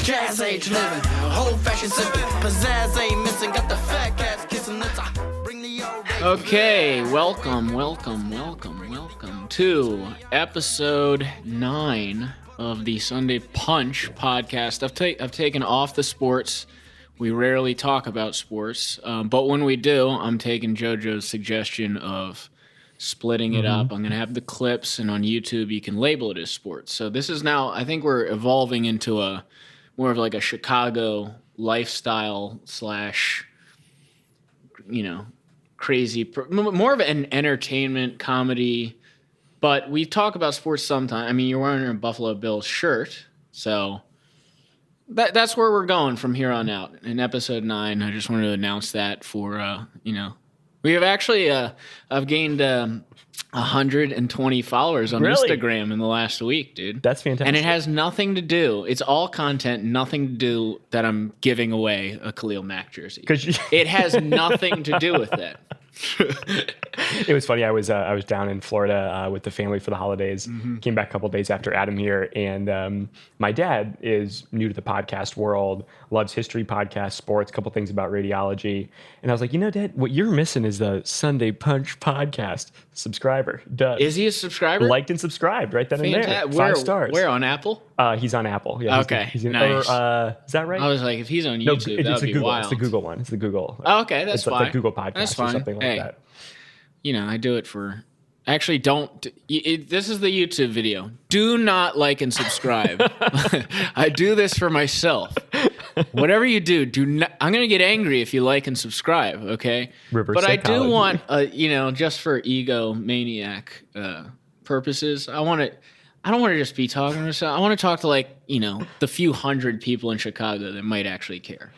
Jazz age living, whole fashion sipping, pizzazz ain't missing, got the fat cats kissing lips. Bring the old days. Okay, welcome to episode 9 of the Sunday Punch podcast. I've taken off the sports. We rarely talk about sports, but when we do, I'm taking JoJo's suggestion of splitting it up. I'm going to have the clips, and on YouTube, you can label it as sports. So this is now, I think we're evolving into a more of like a Chicago lifestyle slash, crazy, more of an entertainment comedy. But we talk about sports sometimes. I mean, you're wearing a Buffalo Bills shirt, so that's where we're going from here on out. In episode 9, I just wanted to announce that for, we have actually, I've gained 120 followers on Instagram in the last week, dude. That's fantastic. And it has nothing to do, it's all content, nothing to do that I'm giving away a Khalil Mack jersey. It has nothing to do with that. It was funny. I was down in Florida with the family for the holidays. Came back a couple of days after Adam here, and my dad is new to the podcast world. Loves history podcasts, sports, a couple things about radiology. And I was like, Dad, what you're missing is the Sunday Punch podcast. Subscriber. Duh. Is he a subscriber? Liked and subscribed right then and there. 5 stars. Where, on Apple? He's on Apple. Yeah. Okay. He's nice. Is that right? I was like, if he's on YouTube, that would be Google. wild. It's the Google one. It's the Google. Oh, okay, that's fine. It's like Google Podcast that's fine. or something like that. I do it for... Actually, don't... this is the YouTube video. Do not like and subscribe. I do this for myself. Whatever you do not... I'm going to get angry if you like and subscribe, okay? Reverse but psychology. I do want, just for egomaniac purposes, I don't want to just be talking to myself. I want to talk to, the few hundred people in Chicago that might actually care.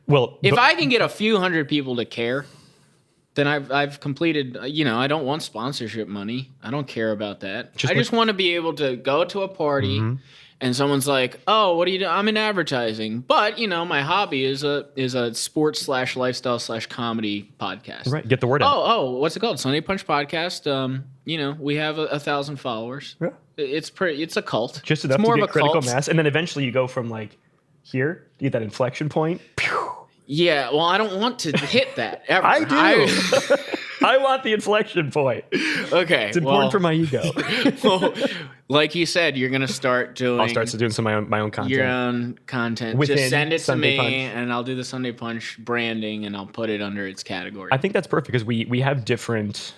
Well, if I can get a few hundred people to care, then I've completed, I don't want sponsorship money. I don't care about that. I just want to be able to go to a party and someone's like, oh, what do you do? I'm in advertising. But, my hobby is a sports / lifestyle / comedy podcast. Right. Get the word out. Oh, what's it called? Sunday Punch Podcast. We have 1,000 followers. Yeah. It's a cult. Just enough to get critical mass. And then eventually you go from here, you get that inflection point. Pew. Yeah, well, I don't want to hit that ever. I do. I want the inflection point. Okay. It's important for my ego. Well, like you said, you're going to start doing... I'll start doing some of my own content. Your own content. Within just send it to Sunday me, Punch. And I'll do the Sunday Punch branding, and I'll put it under its category. I think that's perfect because we have different...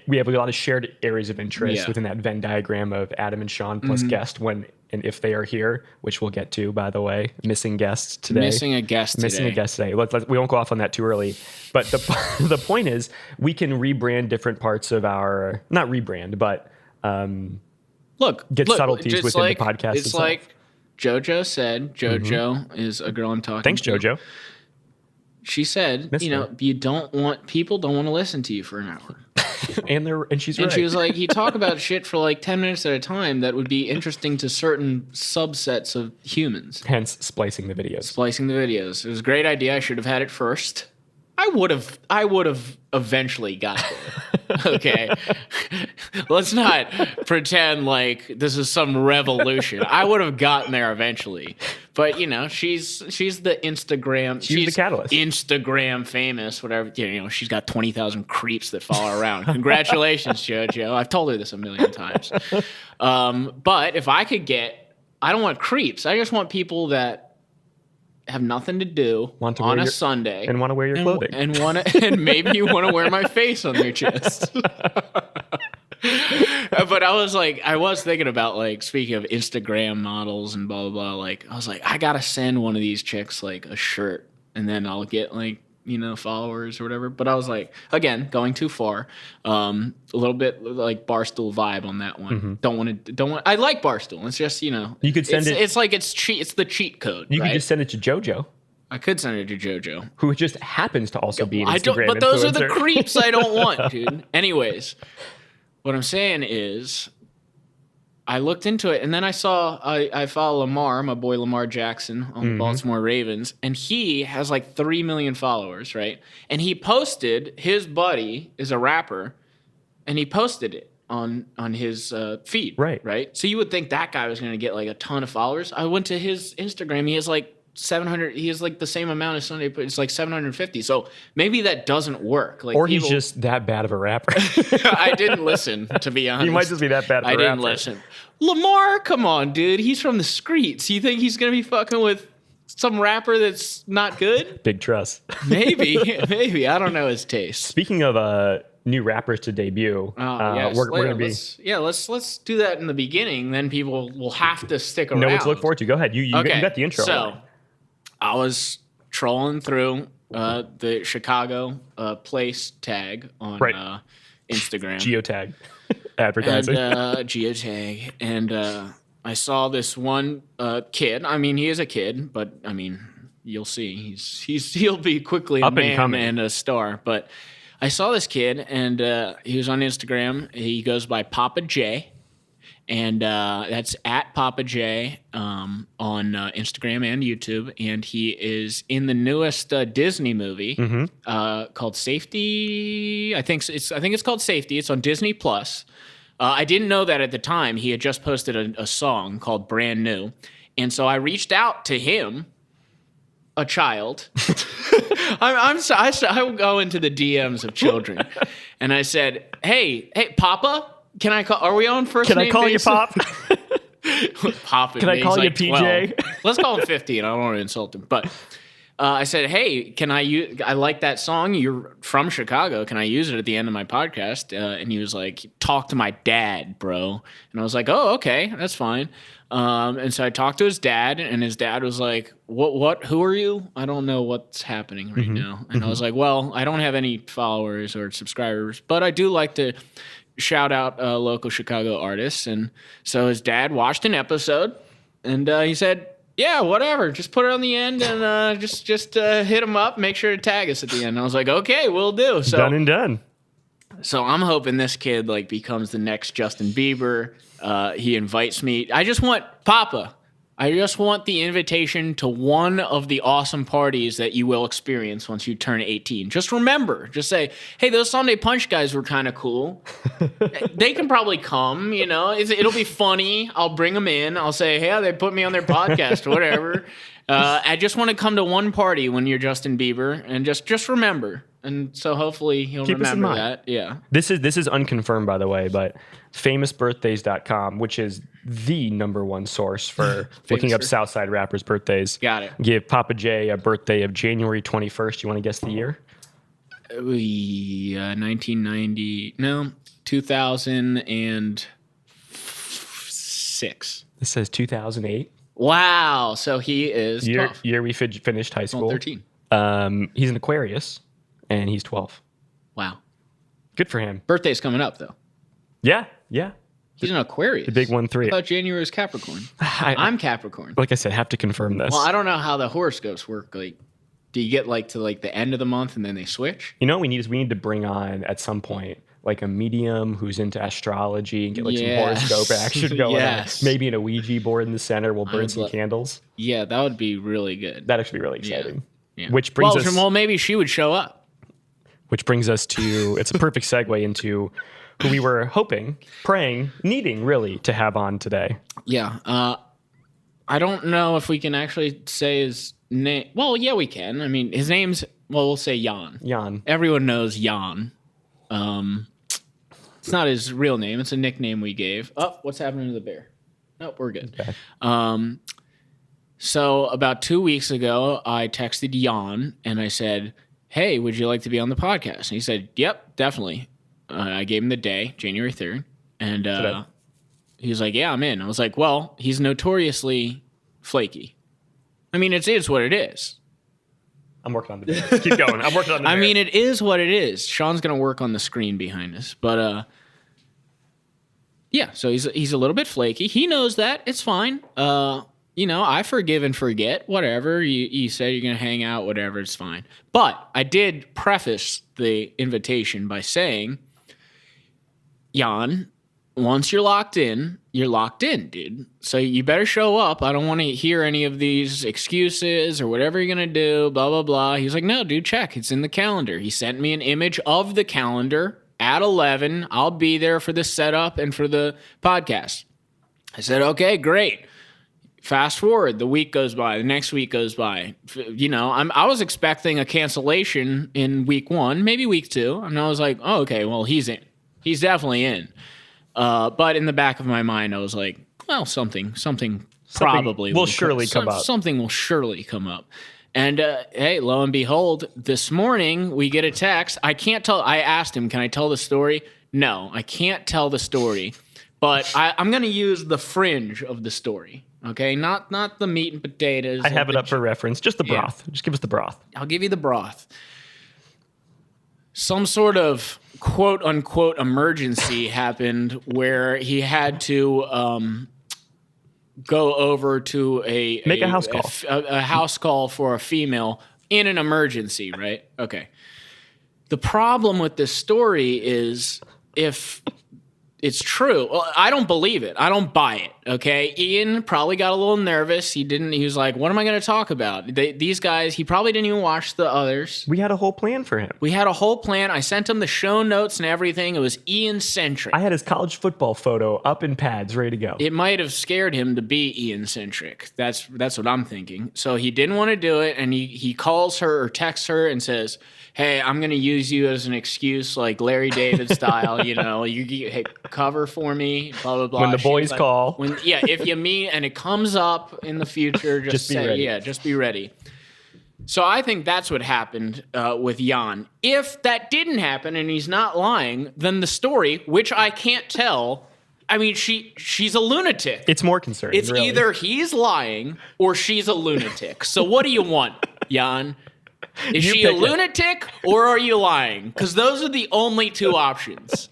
We have a lot of shared areas of interest within that Venn diagram of Adam and Sean plus guest when and if they are here, which we'll get to, by the way. Missing guests today. Missing a guest today. We won't go off on that too early. But the point is, we can rebrand different parts of our... Not rebrand, but get subtleties within the podcast It's itself. like JoJo said. JoJo is a girl I'm talking Thanks, to. JoJo. She said, people don't want to listen to you for an hour. and she's right. And she was like, you talk about shit for 10 minutes at a time that would be interesting to certain subsets of humans. Hence, splicing the videos. It was a great idea. I should have had it first. I would have eventually got there. Okay. Let's not pretend like this is some revolution. I would have gotten there eventually. But she's the Instagram. She's the catalyst. Instagram famous, whatever. She's got 20,000 creeps that follow her around. Congratulations, JoJo. I've told her this a million times. But if I could I don't want creeps. I just want people that have nothing to do on a Sunday and want to wear your clothing and maybe you want to wear my face on their chest. But I was thinking about speaking of Instagram models and blah blah blah. I was like, I gotta send one of these chicks a shirt, and then I'll get followers or whatever. But I was again, going too far. A little bit Barstool vibe on that one. Don't want. I like Barstool. It's just you could send it. It's the cheat code. You could just send it to JoJo. I could send it to JoJo, who just happens to also be an Instagram but those influencer. are the creeps I don't want, dude. Anyways, what I'm saying is, I looked into it, and then I saw I follow Lamar, my boy Lamar Jackson on the Baltimore Ravens, and he has 3 million followers, right? And he posted, his buddy is a rapper, and he posted it on his feed. Right. So you would think that guy was going to get like a ton of followers. I went to his Instagram. He has like 700. He has like the same amount as Sunday, but it's like 750. So maybe that doesn't work. Like, or he's just that bad of a rapper. I didn't listen, to be honest. He might just be that bad of a rapper. I didn't listen. Lamar, come on, dude. He's from the streets. You think he's going to be fucking with some rapper that's not good? Big trust. Maybe. I don't know his taste. Speaking of new rappers to debut, yes. we're going to be... Let's do that in the beginning. Then people will have to stick around. Know what to look forward to. Go ahead. You got the intro. So I was trolling through the Chicago place tag on Instagram. Geotag. Advertising. And, geotag. And I saw this one kid. I mean, he is a kid, but I mean, you'll see. He'll be quickly a man and a star. But I saw this kid, and he was on Instagram. He goes by Papa J, and that's at Papa J on Instagram and YouTube. And he is in the newest Disney movie called Safety. I think it's called Safety. It's on Disney Plus. I didn't know that at the time. He had just posted a song called Brand New. And so I reached out to him, a child. I will go into the DMs of children. And I said, hey, Papa, can I call? Are we on first name basis? Can I call you Pop? Pop. Can I call you like PJ? 12. Let's call him 15. I don't want to insult him. But I said, hey, can I use? I like that song. You're from Chicago. Can I use it at the end of my podcast? And he was like, talk to my dad, bro. And I was like, oh, okay, that's fine. And so I talked to his dad, and his dad was like, what, who are you? I don't know what's happening right now. And I was like, well, I don't have any followers or subscribers, but I do like to shout out local Chicago artists. And so his dad watched an episode, and he said, yeah, whatever. Just put it on the end, and just hit him up. Make sure to tag us at the end. I was like, okay, we'll do. So done and done. So I'm hoping this kid like becomes the next Justin Bieber. He invites me. I just want the invitation to one of the awesome parties that you will experience once you turn 18. Just remember, just say, hey, those Sunday Punch guys were kind of cool. They can probably come, you know. It'll be funny. I'll bring them in. I'll say, hey, they put me on their podcast or whatever. I just want to come to one party when you're Justin Bieber, and just remember. And so hopefully he'll remember that. Yeah. This is unconfirmed, by the way, but famousbirthdays.com, which is the number one source for looking up Southside rappers' birthdays. Got it. Give Papa J a birthday of January 21st. You want to guess the year? 1990. No, 2006. This says 2008. Wow. So he is year we finished high school. 13. He's an Aquarius, and he's 12. Wow. Good for him. Birthday's coming up, though. Yeah. He's an Aquarius. The big 1-3. I thought January was Capricorn. I'm Capricorn. Like I said, have to confirm this. Well, I don't know how the horoscopes work. Like, do you get like to like the end of the month and then they switch? You know what we need to bring on at some point like a medium who's into astrology and get like some horoscope action going on. Maybe in a Ouija board in the center, we'll burn some candles. Yeah, that would be really good. That'd actually be really exciting. Yeah. Which brings us... Well, maybe she would show up. Which brings us to... It's a perfect segue into who we were hoping, praying, needing really to have on today. Yeah. I don't know if we can actually say his name. Well, yeah, we can. I mean, his name's... Well, we'll say Jan. Jan. Everyone knows Jan. It's not his real name. It's a nickname we gave. Oh, what's happening to the bear? Nope, we're good. Okay. So about 2 weeks ago, I texted Jan and I said, hey, would you like to be on the podcast? And he said, yep, definitely. I gave him the day, January 3rd. And he was like, yeah, I'm in. I was like, well, he's notoriously flaky. I mean, it is what it is. I'm working on the bear. Keep going. I'm working on the bear. I mean, it is what it is. Sean's going to work on the screen behind us. But, yeah, so he's a little bit flaky. He knows that. It's fine. You know, I forgive and forget. Whatever. You say you're going to hang out, whatever. It's fine. But I did preface the invitation by saying, Jan, once you're locked in, dude. So you better show up. I don't want to hear any of these excuses or whatever you're going to do, blah, blah, blah. He's like, no, dude, check. It's in the calendar. He sent me an image of the calendar at 11. I'll be there for the setup and for the podcast. I said, okay, great. Fast forward, the week goes by, the next week goes by. You know, I was expecting a cancellation in week 1, maybe week 2. And I was like, oh, okay, well, he's in. He's definitely in. But in the back of my mind, I was like, well, something probably will surely come up. Something will surely come up. And hey, lo and behold, this morning we get a text. I can't tell. I asked him, can I tell the story? No, I can't tell the story. But I'm going to use the fringe of the story. Okay, not the meat and potatoes. I have it up for reference. Just the broth. Just give us the broth. I'll give you the broth. Some sort of quote unquote emergency happened where he had to go over to make a house call. A house call for a female in an emergency, right? Okay. The problem with this story is if it's true. Well, I don't believe it. I don't buy it. Okay. Ian probably got a little nervous. He was like, what am I going to talk about? These guys, he probably didn't even watch the others. We had a whole plan for him. We had a whole plan. I sent him the show notes and everything. It was Ian-centric. I had his college football photo up in pads, ready to go. It might have scared him to be Ian-centric. That's what I'm thinking. So he didn't want to do it. And he calls her or texts her and says, hey, I'm going to use you as an excuse, like Larry David style, you know, hey, cover for me, blah, blah, blah. When the boys call. If you meet and it comes up in the future, just be say, ready. Just be ready. So I think that's what happened with Jan. If that didn't happen and he's not lying, then the story, which I can't tell, I mean, she's a lunatic. It's more concerning. It's really. Either he's lying or she's a lunatic. So what do you want, Jan? Is she a lunatic or are you lying? Because those are the only two options.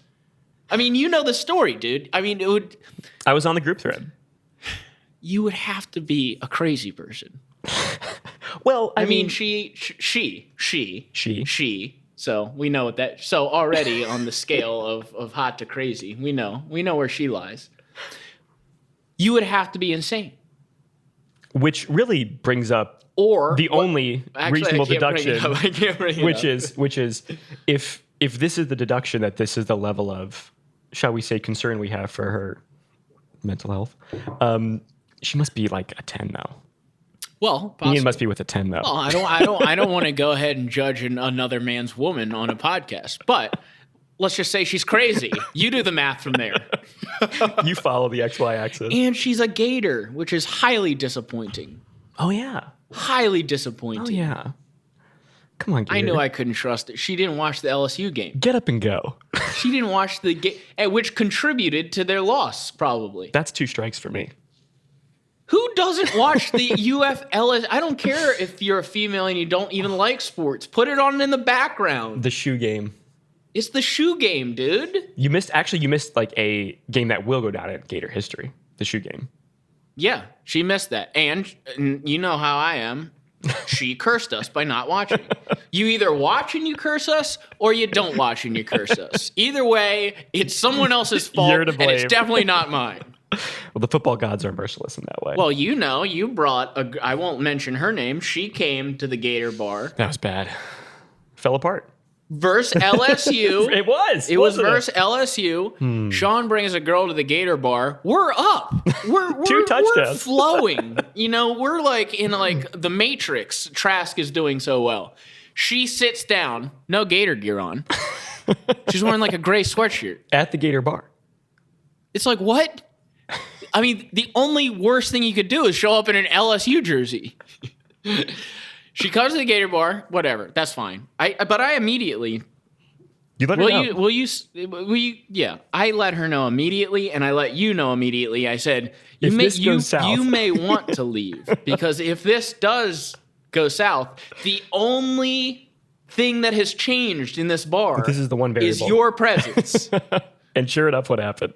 I mean, you know the story, dude. I mean, I was on the group thread. You would have to be a crazy person. Well, I mean, she. So we know what that. So already on the scale of hot to crazy, we know where she lies. You would have to be insane. Which really brings up only reasonable deduction, which is if this is the deduction that this is the level of, shall we say, concern we have for her mental health, she must be like a 10 though. Well, possibly. Ian must be with a 10 though. Well, I don't want to go ahead and judge another man's woman on a podcast, but let's just say she's crazy. You do the math from there. You follow the XY axis. And she's a gator, which is highly disappointing. Oh yeah. Highly disappointing. Oh yeah. Come on, Gator. I knew I couldn't trust it. She didn't watch the LSU game. Get up and go. She didn't watch the game, which contributed to their loss, probably. That's 2 strikes for me. Who doesn't watch the UFLS? I don't care if you're a female and you don't even like sports. Put it on in the background. The shoe game. It's the shoe game, dude. You missed like a game that will go down in Gator history. The shoe game. Yeah, she missed that. And you know how I am. She cursed us by not watching. You either watch and you curse us, or you don't watch and you curse us. Either way, it's someone else's fault, You're to blame. And it's definitely not mine. Well, the football gods are merciless in that way. Well, you brought I won't mention her name. She came to the Gator Bar. That was bad. Fell apart. Versus LSU. It was. It was versus LSU. Sean brings a girl to the Gator Bar. We're up. We're 2 touchdowns. We're flowing. You know, we're like in like the Matrix. Trask is doing so well. She sits down. No Gator gear on. She's wearing like a gray sweatshirt. At the Gator Bar. It's like, what? I mean, the only worst thing you could do is show up in an LSU jersey. She comes to the Gator Bar, whatever. That's fine. But I immediately. You let her know. Will you? Yeah, I let her know immediately, and I let you know immediately. I said, you may want to leave because if this does go south, the only thing that has changed in this bar this is the one variable. Is your presence. And sure enough, what happened?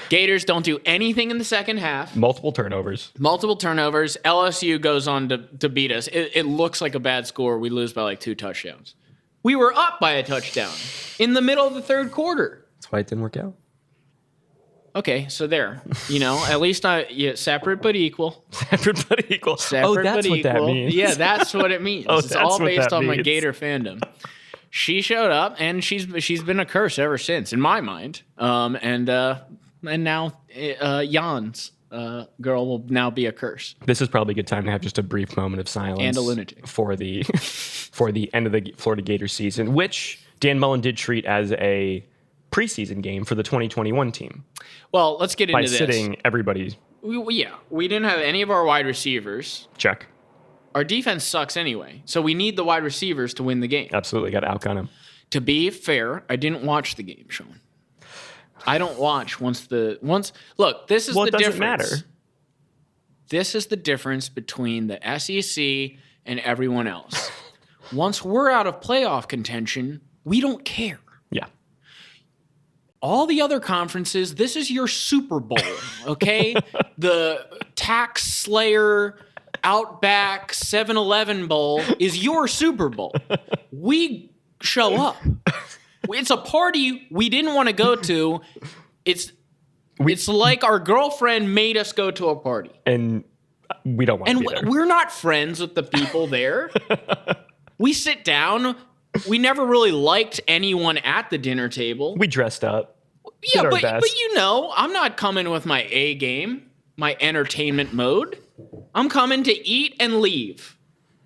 Gators don't do anything in the second half. Multiple turnovers. LSU goes on to beat us. It looks like a bad score. We lose by like 2 touchdowns. We were up by a touchdown in the middle of the third quarter. That's why it didn't work out. Okay, so there. You know, at least separate but equal. Separate but equal. Separate that's but what equal. that means. Yeah, that's what it means. It's all based on my Gator fandom. she showed up, and she's been a curse ever since, in my mind. And now Jan's girl will now be a curse. This is probably a good time to have just a brief moment of silence And a lunatic for the end of the Florida Gators season, which Dan Mullen did treat as a preseason game for the 2021 team. Well, let's get into this. By sitting everybody. We didn't have any of our wide receivers. Check. Our defense sucks anyway, so we need the wide receivers to win the game. Absolutely, got to outgun them. To be fair, I didn't watch the game, Sean. I don't watch once. Look, this is the difference. Well, it doesn't matter. This is the difference between the SEC and everyone else. Once we're out of playoff contention, we don't care. Yeah. All the other conferences, this is your Super Bowl, okay? The Tax Slayer Outback 7-Eleven Bowl is your Super Bowl. We show up. It's a party we didn't want to go to. It's like our girlfriend made us go to a party. And we don't want to be there. And we're not friends with the people there. We sit down. We never really liked anyone at the dinner table. We dressed up. Yeah, but you know, I'm not coming with my A game, my entertainment mode. I'm coming to eat and leave.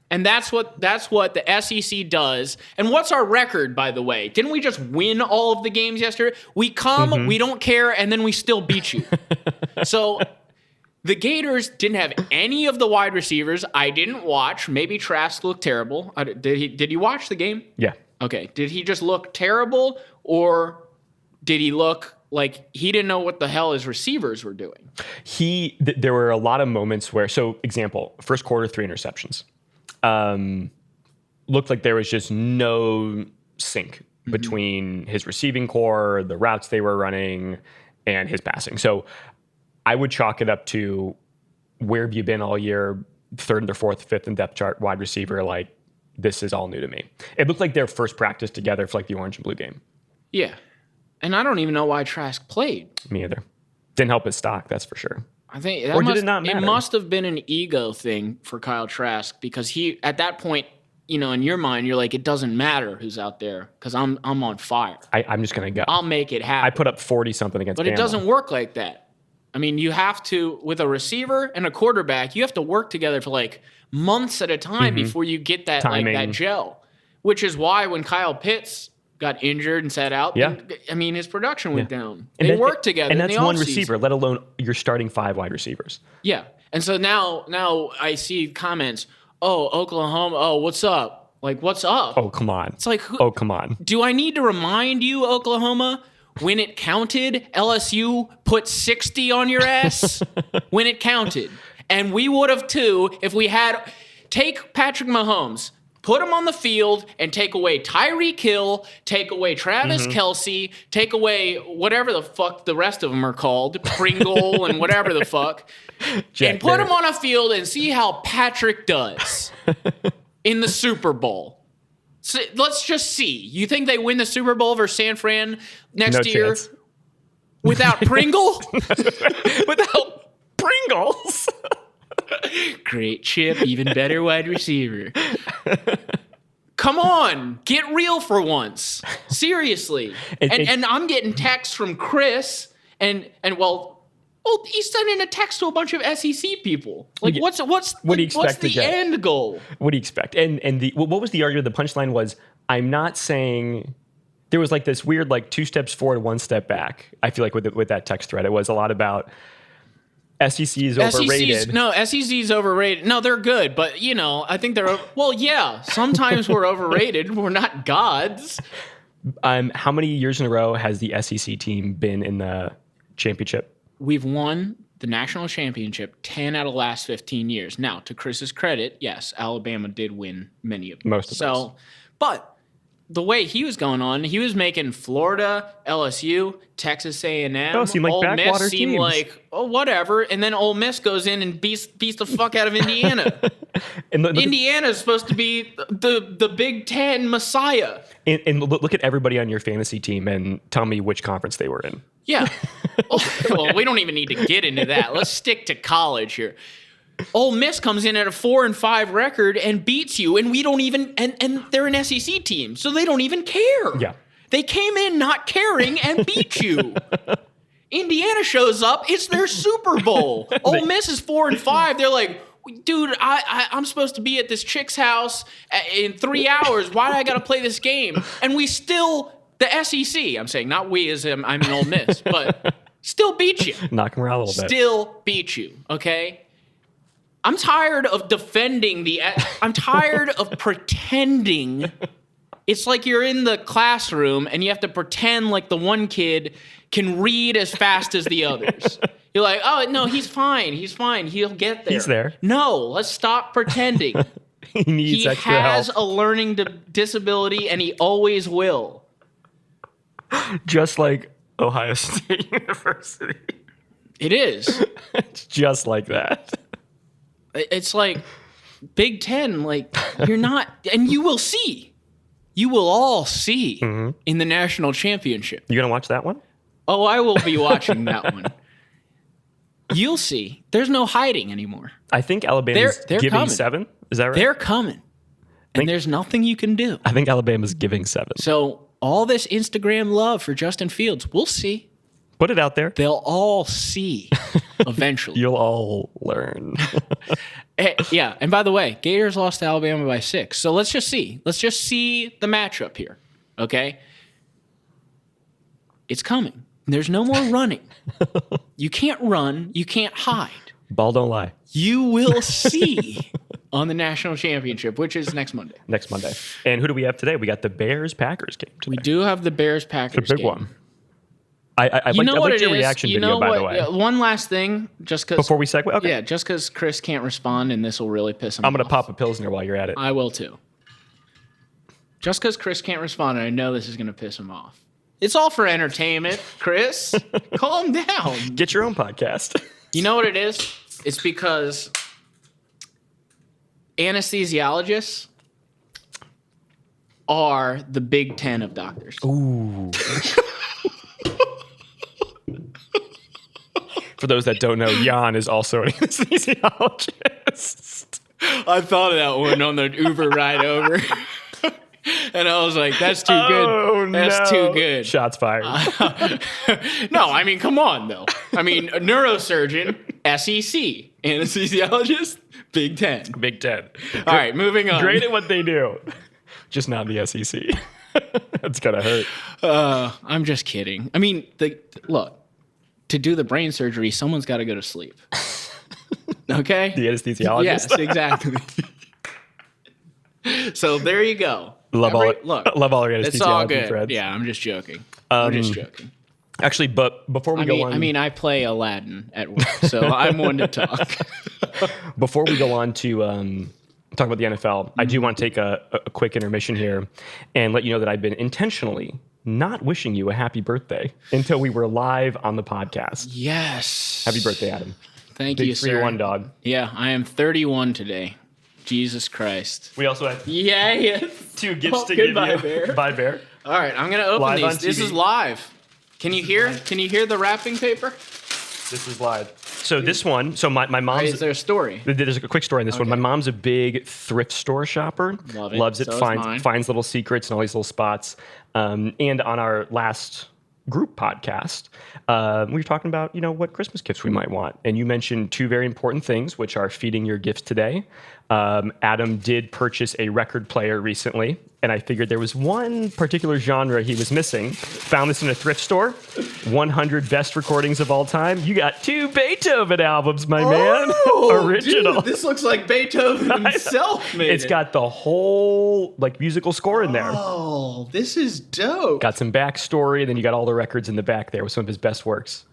And that's what the SEC does. And what's our record, by the way? Didn't we just win all of the games yesterday? We come, we don't care, and then we still beat you. So the Gators didn't have any of the wide receivers. I didn't watch. Maybe Trask looked terrible. Did he watch the game? Yeah. Okay. Did he just look terrible, or did he look like he didn't know what the hell his receivers were doing? There were a lot of moments where, so example, first quarter, 3 interceptions. Looked like there was just no sync between his receiving core, the routes they were running, and his passing. So I would chalk it up to, where have you been all year? 3rd or 4th, 5th in depth chart wide receiver. Like, this is all new to me. It looked like their first practice together for like the orange and blue game. Yeah. And I don't even know why Trask played. Me either. Didn't help his stock, that's for sure. I think did it not matter? It must have been an ego thing for Kyle Trask, because he, at that point, you know, in your mind, you're like, it doesn't matter who's out there because I'm on fire. I'm just going to go. I'll make it happen. I put up 40-something against But Bama. it doesn't work like that. I mean, you have to, with a receiver and a quarterback, you have to work together for like months at a time before you get that timing, like that gel. Which is why when Kyle Pitts got injured and sat out, I mean, his production went down. They worked together, and that's in the one offseason. receiver, let alone your starting 5 wide receivers. Yeah, and so now I see comments. Oh, Oklahoma. Oh, what's up? Like, what's up? Oh, come on. It's like, oh, come on. Do I need to remind you, Oklahoma? When it counted, LSU put 60 on your ass when it counted. And we would have too if we had. Take Patrick Mahomes, put him on the field, and take away Tyreek Hill, take away Travis Kelce, take away whatever the fuck the rest of them are called, Pringle and whatever the fuck, and put him on a field and see how Patrick does in the Super Bowl. So let's just see. You think they win the Super Bowl versus San Fran next year chance. Without Pringle? Without Pringles? Great chip, even better wide receiver. Come on, get real for once. Seriously. And I'm getting texts from Chris, and he's sending a text to a bunch of SEC people. Like, what's the end goal? What do you expect? And what was the argument? The punchline was, I'm not saying. There was like this weird like 2 steps forward, 1 step back. I feel like with that text thread, it was a lot about SEC is overrated. SEC is overrated. No, they're good, but you know, I think they're sometimes we're overrated. We're not gods. How many years in a row has the SEC team been in the championship? We've won the national championship 10 out of the last 15 years. Now, to Chris's credit, yes, Alabama did win many of them. Most of those. But the way he was going on, he was making Florida, LSU, Texas A&M, Ole Miss seem like, whatever. And then Ole Miss goes in and beats the fuck out of Indiana. Indiana is supposed to be the Big Ten messiah. And look at everybody on your fantasy team and tell me which conference they were in. Yeah. Well, we don't even need to get into that. Let's stick to college here. Ole Miss comes in at a 4-5 record and beats you, and we don't even and they're an SEC team, so they don't even care. Yeah. They came in not caring and beat you. Indiana shows up, it's their Super Bowl. Ole Miss is 4-5. They're like, dude, I'm supposed to be at this chick's house in 3 hours. Why do I got to play this game? And we still, the SEC, I'm saying, not we as I'm an Ole Miss, but still beat you. Knock them around a little bit. Still beat you, okay? I'm tired of defending I'm tired of pretending. It's like you're in the classroom and you have to pretend like the one kid can read as fast as the others. You're like, oh, no, he's fine. He'll get there. He's there. No, let's stop pretending. He needs extra help. He has a learning disability and he always will. Just like Ohio State University. It is. It's just like that. It's like Big Ten, like you're not, and you will see. You will all see in the national championship. You gonna watch that one? Oh, I will be watching that one. You'll see. There's no hiding anymore. I think Alabama's They're giving coming. 7. Is that right? They're coming. And there's nothing you can do. I think Alabama's giving 7. So all this Instagram love for Justin Fields, we'll see. Put it out there. They'll all see eventually. You'll all learn. Yeah. And by the way, Gators lost to Alabama by 6. So let's just see. Let's just see the matchup here. Okay? It's coming. There's no more running. You can't run. You can't hide. Ball don't lie. You will see on the national championship, which is next Monday. Next Monday. And who do we have today? We got the Bears-Packers game today. We do have the Bears-Packers It's a big game. one. I liked your reaction video, by the way. One last thing, just because... Before we segue? Okay. Yeah, just because Chris can't respond, and this will really piss him off. I'm going to pop a Pilsner while you're at it. I will, too. Just because Chris can't respond, and I know this is going to piss him off. It's all for entertainment, Chris. Calm down. Get your own podcast. You know what it is? It's because anesthesiologists are the Big Ten of doctors. Ooh. For those that don't know, Jan is also an anesthesiologist. I thought of that one on the Uber ride over. And I was like, that's too good. That's too good. Shots fired. No, I mean, come on, though. I mean, a neurosurgeon, SEC. Anesthesiologist, Big Ten. Big Ten. All right, moving on. Great at what they do. Just not the SEC. That's going to hurt. I'm just kidding. I mean, look, to do the brain surgery, someone's got to go to sleep. Okay? The anesthesiologist? Yes, exactly. So there you go. Love all our anesthesiology it's all good. friends. Yeah, I'm just joking. Actually, but before we go on... I mean, I play Aladdin at work, so I'm one to talk. Before we go on to talk about the NFL, I do want to take a quick intermission here and let you know that I've been intentionally not wishing you a happy birthday until we were live on the podcast. Yes. Happy birthday, Adam. Thank you, sir. Big 3-1 dog. Yeah, I am 31 today. Jesus Christ. We also have 2 gifts to give you. Bear. Bye, Bear. All right, I'm going to open Live these. on TV. This is live. Can you hear the wrapping paper? This is live. So this one, my mom's... Is there a story? There's a quick story on this one. My mom's a big thrift store shopper. Love it. Loves it. So is mine. Finds little secrets and all these little spots. And on our last group podcast, we were talking about, what Christmas gifts we might want. And you mentioned 2 very important things, which are feeding your gifts today. Adam did purchase a record player recently, and I figured there was one particular genre he was missing. Found this in a thrift store. 100 best recordings of all time. You got 2 Beethoven albums, my man. Original. Dude, this looks like Beethoven himself, man. It's got the whole musical score in there. Oh, this is dope. Got some backstory, then you got all the records in the back there with some of his best works.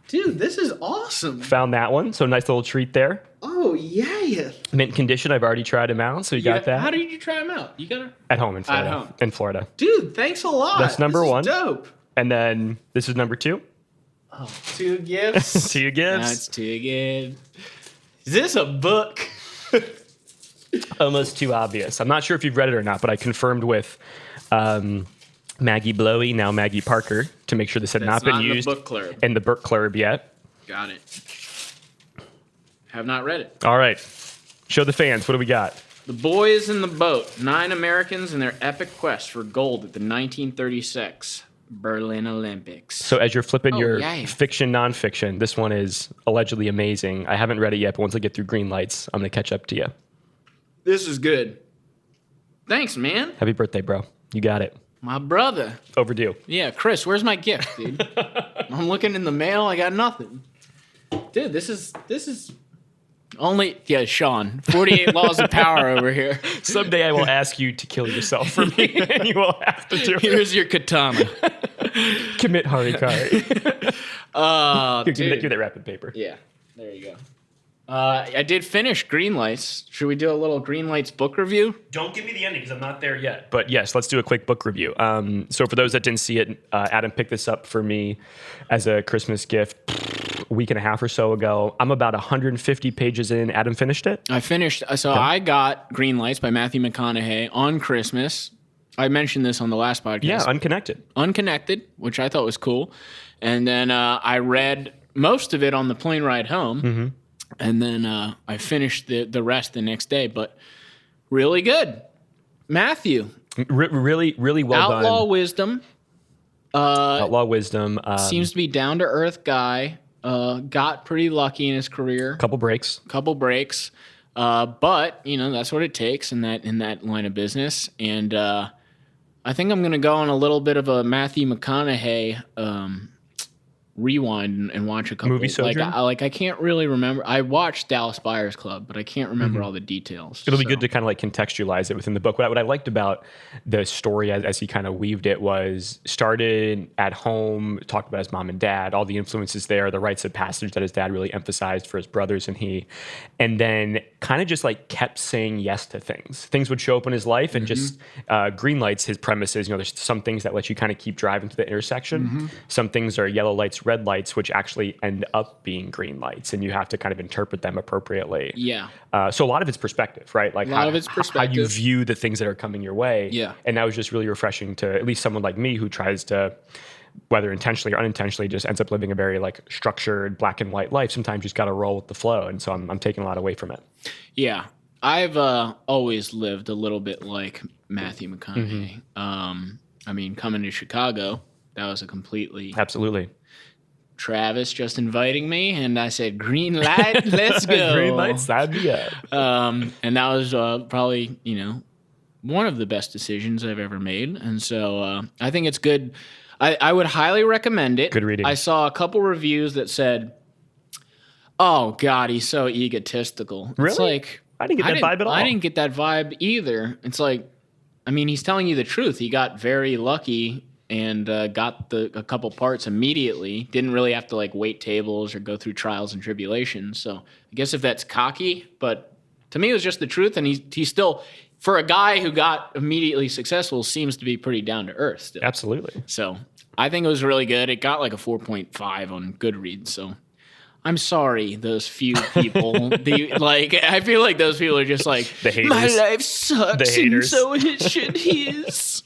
Dude, this is awesome. Found that one, so nice little treat there. Oh, yeah. Mint condition, I've already tried them out, so you got that. How did you try them out? You got At home in Florida. At home. In Florida. Dude, thanks a lot. That's number this 1. Is dope. And then this is number 2. Oh, 2 gifts. 2 gifts. That's too good. Is this a book? Almost too obvious. I'm not sure if you've read it or not, but I confirmed with Maggie Blowy, now Maggie Parker, to make sure this had not been used in the book club. in the book club yet. Got it. Have not read it. All right. Show the fans. What do we got? The Boys in the Boat. 9 Americans in their epic quest for gold at the 1936 Berlin Olympics. So as you're flipping your yay. fiction, nonfiction, this one is allegedly amazing. I haven't read it yet, but once I get through green lights, I'm going to catch up to you. This is good. Thanks, man. Happy birthday, bro. You got it. My brother. Overdue. Yeah, Chris, where's my gift, dude? I'm looking in the mail. I got nothing. Dude, this is only, Sean, 48 laws of power over here. Someday I will ask you to kill yourself for me, and you will have to do it. Here's your katana. Commit harikari. Give me that wrapping paper. Yeah, there you go. I did finish Greenlights. Should we do a little Greenlights book review? Don't give me the ending because I'm not there yet. But yes, let's do a quick book review. So for those that didn't see it, Adam picked this up for me as a Christmas gift a week and a half or so ago. I'm about 150 pages in. Adam finished it? I finished. So I got Greenlights by Matthew McConaughey on Christmas. I mentioned this on the last podcast. Yeah, Unconnected, which I thought was cool. And then I read most of it on the plane ride home. Mm-hmm. And then I finished the rest the next day. But really good. Matthew. Really well done. Outlaw wisdom. Outlaw wisdom. Seems to be down-to-earth guy. Got pretty lucky in his career. Couple breaks. But, that's what it takes in that line of business. And I think I'm going to go on a little bit of a Matthew McConaughey rewind and watch a couple. Movie sojourn? I can't really remember. I watched Dallas Buyers Club, but I can't remember all the details. It'll be good to kind of like contextualize it within the book. What I liked about the story as he kind of weaved it was started at home, talked about his mom and dad, all the influences there, the rites of passage that his dad really emphasized for his brothers and then kind of just like kept saying yes to things. Things would show up in his life and just green lights, his premise is, there's some things that let you kind of keep driving to the intersection. Some things are yellow lights, red lights, which actually end up being green lights, and you have to kind of interpret them appropriately. Yeah. So a lot of it's perspective, right? Like how you view the things that are coming your way. Yeah. And that was just really refreshing to at least someone like me who tries to, whether intentionally or unintentionally, just ends up living a very like structured black and white life. Sometimes you just got to roll with the flow. And so I'm taking a lot away from it. Yeah. I've always lived a little bit like Matthew McConaughey. Coming to Chicago, that was a completely... Absolutely. Travis just inviting me, and I said, green light, let's go. Green light, sign me up. And that was probably, one of the best decisions I've ever made. And so I think it's good. I would highly recommend it. Good reading. I saw a couple reviews that said, oh, God, he's so egotistical. Really? It's like... I didn't get that vibe at all. I didn't get that vibe either. It's like, he's telling you the truth. He got very lucky and got a couple parts immediately. Didn't really have to wait tables or go through trials and tribulations. So I guess if that's cocky, but to me it was just the truth. And he still, for a guy who got immediately successful, seems to be pretty down to earth still. Absolutely. So I think it was really good. It got a 4.5 on Goodreads. So I'm sorry, those few people. I feel like those people are just like, the haters. My life sucks, the haters. And so it should his.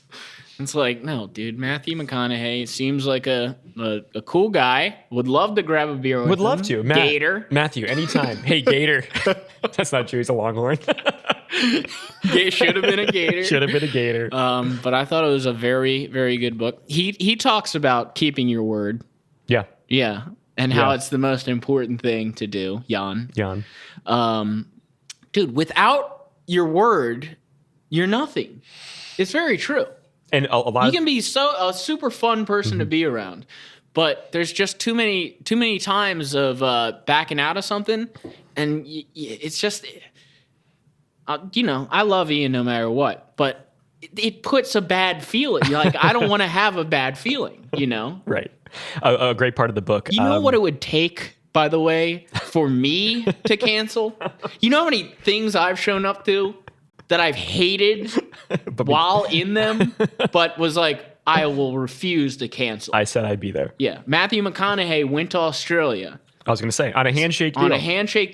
It's like, no, dude. Matthew McConaughey seems like a cool guy. Would love to grab a beer with him. Would love to. Gator. Matthew, anytime. Hey, Gator. That's not true. He's a Longhorn. Should have been a Gator. Should have been a Gator. But I thought it was a very, very good book. He talks about keeping your word. Yeah. Yeah. And how it's the most important thing to do, Jan. Dude, without your word, you're nothing. It's very true. And a lot you can be a super fun person to be around, but there's just too many times of backing out of something, and it's just, I love Ian no matter what, but it puts a bad feeling. I don't want to have a bad feeling, Right. A great part of the book. You know what it would take, by the way, for me to cancel? You know how many things I've shown up to that I've hated while in them, but was like, I will refuse to cancel. I said I'd be there. Yeah. Matthew McConaughey went to Australia. I was going to say, on a handshake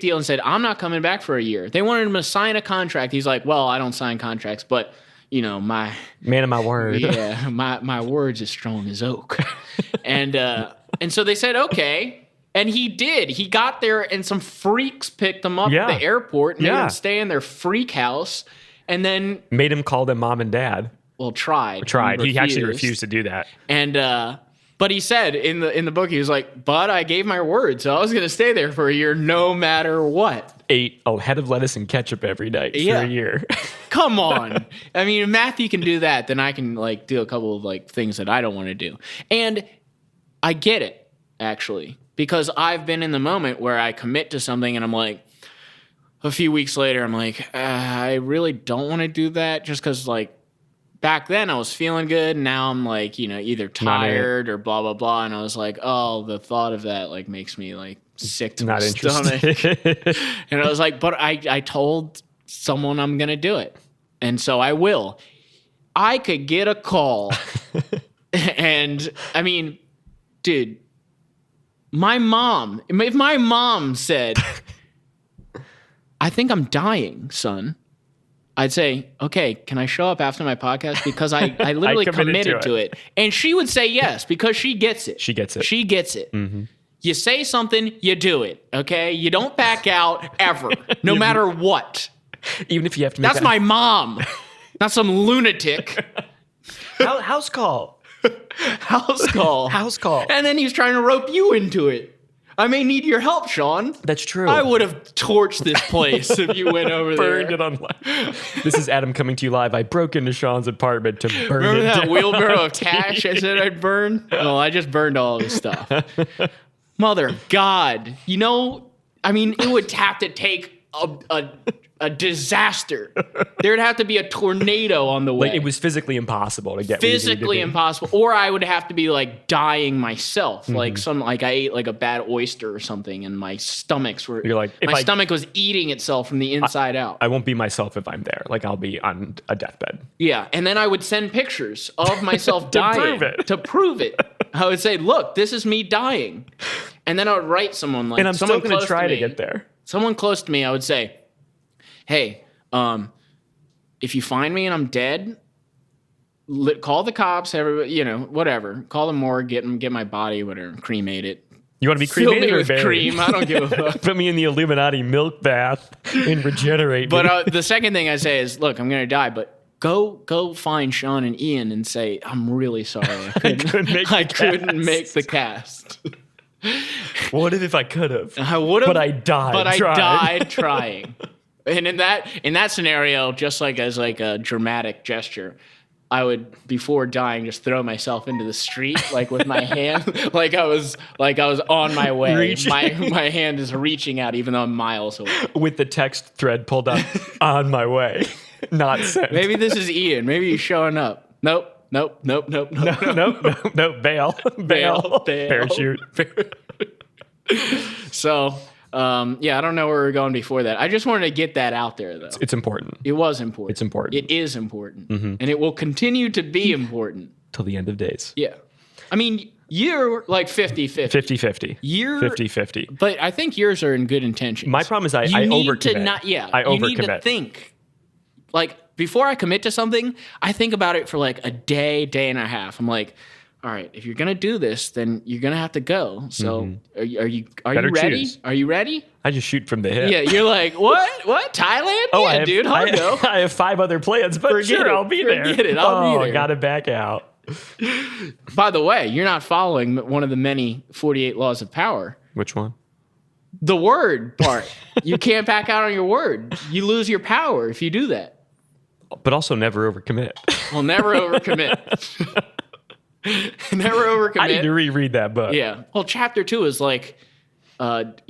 deal. And said, I'm not coming back for a year. They wanted him to sign a contract. He's like, well, I don't sign contracts, but... my man of my word. Yeah, my word's as strong as oak. And so they said, okay. And he did. He got there and some freaks picked him up at the airport, made him stay in their freak house, and then made him call them mom and dad. Well, tried. He actually refused to do that. And but he said in the book, he was like, "But I gave my word, so I was going to stay there for a year, no matter what." Ate a head of lettuce and ketchup every night for a year. Come on. I mean, if Matthew can do that, then I can like do a couple of like things that I don't want to do. And I get it, actually, because I've been in the moment where I commit to something and I'm like, a few weeks later, I'm like, I really don't want to do that, just because like back then I was feeling good, and now I'm like, either tired or blah blah blah, and I was like, oh, the thought of that like makes me like sick to my stomach. And I was like, but I told someone I'm gonna do it, and so I will. I could get a call, and I mean, dude, if my mom said, I think I'm dying, son, I'd say, okay, can I show up after my podcast? Because I literally committed to it. And she would say yes, because she gets it. She gets it. She gets it. Mm-hmm. You say something, you do it, okay? You don't back out ever, no matter what. Even if you have to make That's my mom, not some lunatic. House call. House call. House call. And then he's trying to rope you into it. I may need your help, Sean. That's true. I would have torched this place if you went over there. Burned it on live. This is Adam coming to you live. I broke into Sean's apartment to burn Remember it that down. wheelbarrow of cash I said I'd burn? Well, I just burned all of his stuff. Mother God. I mean, it would have to take a disaster. There'd have to be a tornado on the way. Like, it was physically impossible to get. Physically impossible, or I would have to be like dying myself, like I ate like a bad oyster or something, and my stomach was eating itself from the inside out. I won't be myself if I'm there. Like, I'll be on a deathbed. Yeah, and then I would send pictures of myself dying to prove it. I would say, "Look, this is me dying," and then I would write someone like, and I'm still going to try to get there. Someone close to me, I would say, hey, if you find me and I'm dead, call the cops, everybody, whatever. Call the morgue, get my body, whatever, cremate it. You want to be cremated? Fill me or with buried? cream. I don't give a fuck. Put me in the Illuminati milk bath and regenerate me. But the second thing I say is, look, I'm going to die, but go find Sean and Ian and say, I'm really sorry. I couldn't make the cast. What if I could have? I would have. But I died. I died trying. And in that scenario, just like as like a dramatic gesture, I would, before dying, just throw myself into the street, like with my hand, like I was on my way. My hand is reaching out, even though I'm miles away. With the text thread pulled up, on my way, not sent. Maybe this is Ian. Maybe he's showing up. Nope. Bail. Parachute. So, I don't know where we're going before that. I just wanted to get that out there, though. It's important. It was important. It's important. It is important. Mm-hmm. And it will continue to be important. Till the end of days. Yeah. I mean, you're like 50-50. 50-50. You're 50-50. But I think yours are in good intentions. My problem is I overcommit. I overcommit. You need to think. Like, before I commit to something, I think about it for like a day and a half. I'm like, all right, if you're gonna do this, then you're gonna have to go. So are you ready? Choose. Are you ready? I just shoot from the hip. Yeah, you're like, what? Thailand? Oh, yeah, dude, I'll go. I have 5 other plans, but I'll be there. Forget it, I'll be there. I gotta back out. By the way, you're not following one of the many 48 laws of power. Which one? The word part. You can't back out on your word. You lose your power if you do that. But also never overcommit. Well, never overcommit. Never overcommit. I need to reread that book. Yeah. Well, chapter 2 is like, don't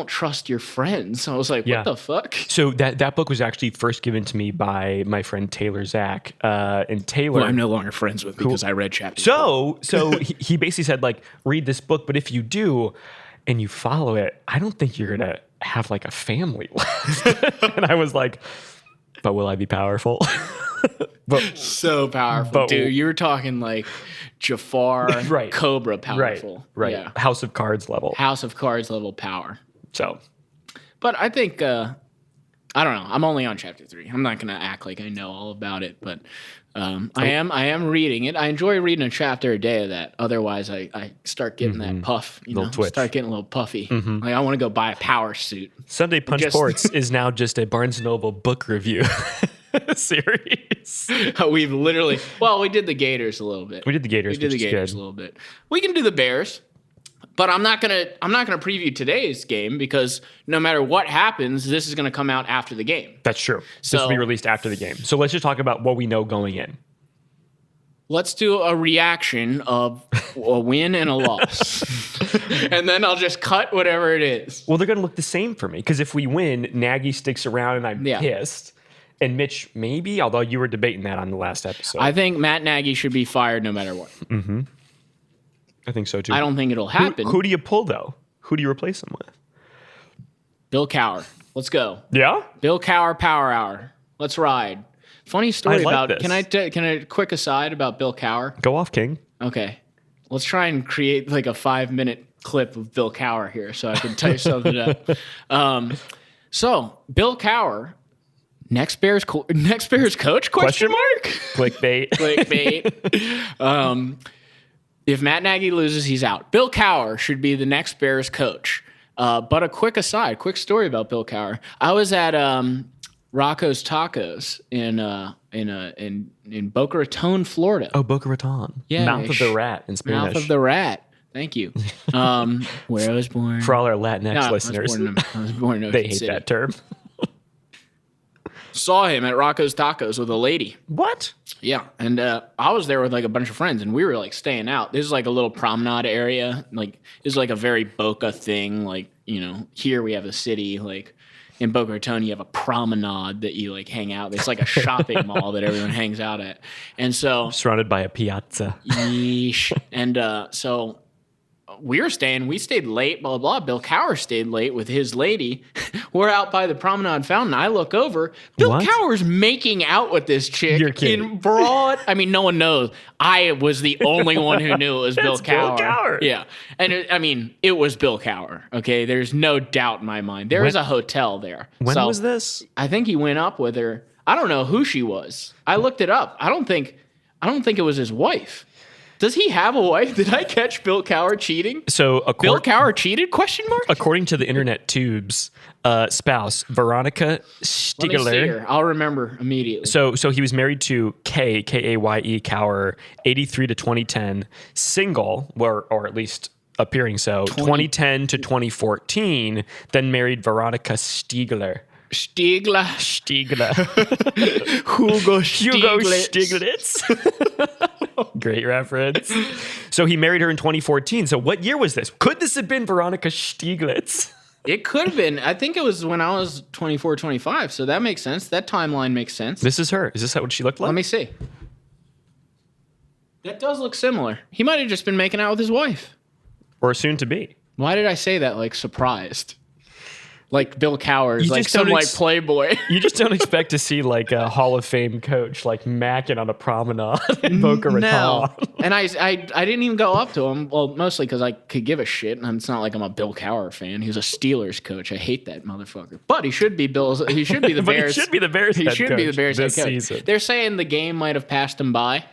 trust your friends. I was like, what the fuck? So that book was actually first given to me by my friend Taylor Zach. And Taylor, who I'm no longer friends with because I read chapter 2. So he basically said, like, read this book, but if you do and you follow it, I don't think you're gonna have like a family left. And I was like, but will I be powerful? So powerful, dude. You were talking like Jafar, right. Cobra powerful. Right. Yeah. House of Cards level. House of Cards level power. So. But I think I don't know. I'm only on chapter 3. I'm not gonna act like I know all about it, but I am reading it. I enjoy reading a chapter a day of that. Otherwise, I start getting that puff. twitch. Start getting a little puffy. Like I want to go buy a power suit. Sunday Punch Sports is now just a Barnes & Noble book review series. We've literally, we did the Gators a little bit. We did the Gators. We did the Gators a little bit. We can do the Bears. But I'm not gonna preview today's game because no matter what happens, this is gonna come out after the game. That's true. This will be released after the game. So let's just talk about what we know going in. Let's do a reaction of a win and a loss. And then I'll just cut whatever it is. Well, they're gonna look the same for me because if we win, Nagy sticks around and I'm pissed. And Mitch, maybe, although you were debating that on the last episode. I think Matt Nagy should be fired no matter what. Mm-hmm. I think so too. I don't think it'll happen. Who do you pull though? Who do you replace him with? Bill Cowher. Let's go. Yeah? Bill Cowher Power Hour. Let's ride. Funny story about this. Can I quick aside about Bill Cowher? Go off, King. Okay. Let's try and create like a 5-minute clip of Bill Cowher here so I can tell you something up. So Bill Cowher, next Bears coach? Question mark? Clickbait. Clickbait. If Matt Nagy loses, he's out. Bill Cowher should be the next Bears coach. But a quick story about Bill Cowher. I was at Rocco's Tacos in Boca Raton, Florida. Oh, Boca Raton. Yeah. Mouth of the Rat in Spanish. Mouth of the Rat. Thank you. Where I was born. For all our Latinx listeners. I was born in Ocean They hate City. that term. Saw him at Rocco's Tacos with a lady. What? Yeah, and I was there with like a bunch of friends, and we were like staying out. This is like a little promenade area. Like this is like a very Boca thing. Like here we have a city. Like in Boca Raton, you have a promenade that you like hang out. It's like a shopping mall that everyone hangs out at. And so surrounded by a piazza. Yeesh. And so we stayed late, blah, blah, blah. Bill Cowher stayed late with his lady. We're out by the promenade fountain. I look over. Bill Cowher's making out with this chick in broad. I mean, no one knows. I was the only one who knew it was Bill Cowher. Bill Cowher. Yeah. And it was Bill Cowher. Okay. There's no doubt in my mind. There is a hotel there. When was this? I think he went up with her. I don't know who she was. I looked it up. I don't think it was his wife. Does he have a wife? Did I catch Bill Cowher cheating? So Bill Cowher cheated? Question mark. According to the internet tubes, spouse Veronica Stigler. Let me see her. I'll remember immediately. So he was married to Kaye Cowher, 83 to 2010, single, or at least appearing so, 2010 to 2014. Then married Veronica Stiegler. Stiegler. Hugo Stieglitz. Great reference. So he married her in 2014. So what year was this? Could this have been Veronica Stieglitz? It could have been. I think it was when I was 24, 25. So that makes sense. That timeline makes sense. This is her. Is this what she looked like? Let me see. That does look similar. He might have just been making out with his wife. Or soon to be. Why did I say that like surprised? Like Bill Cowher's, like some like playboy. You just don't expect to see like a Hall of Fame coach like macking on a promenade in Boca Raton. No. And I didn't even go up to him. Well, mostly because I could give a shit. And it's not like I'm a Bill Cowher fan. He was a Steelers coach. I hate that motherfucker. But he should be Bears. He should be the Bears. He should be the Bears this head coach season. They're saying the game might have passed him by.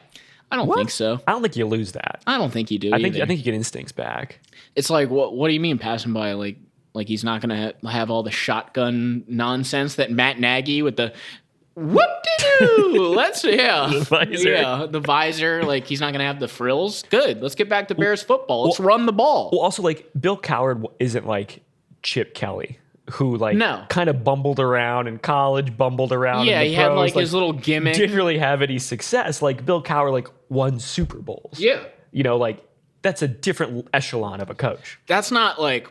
I don't think so. I don't think you lose that. I don't think you do. I think you get instincts back. It's like what do you mean passing by? Like he's not going to have all the shotgun nonsense that Matt Nagy with the whoop-de-doo. The visor. Yeah, the visor. Like he's not going to have the frills. Good. Let's get back to Bears football. Let's run the ball. Well, also like Bill Cowher isn't like Chip Kelly, who kind of bumbled around in college, bumbled around. Yeah, in the he pros, had like his little gimmick. Didn't really have any success. Like Bill Cowher won Super Bowls. Yeah. That's a different echelon of a coach. That's not like.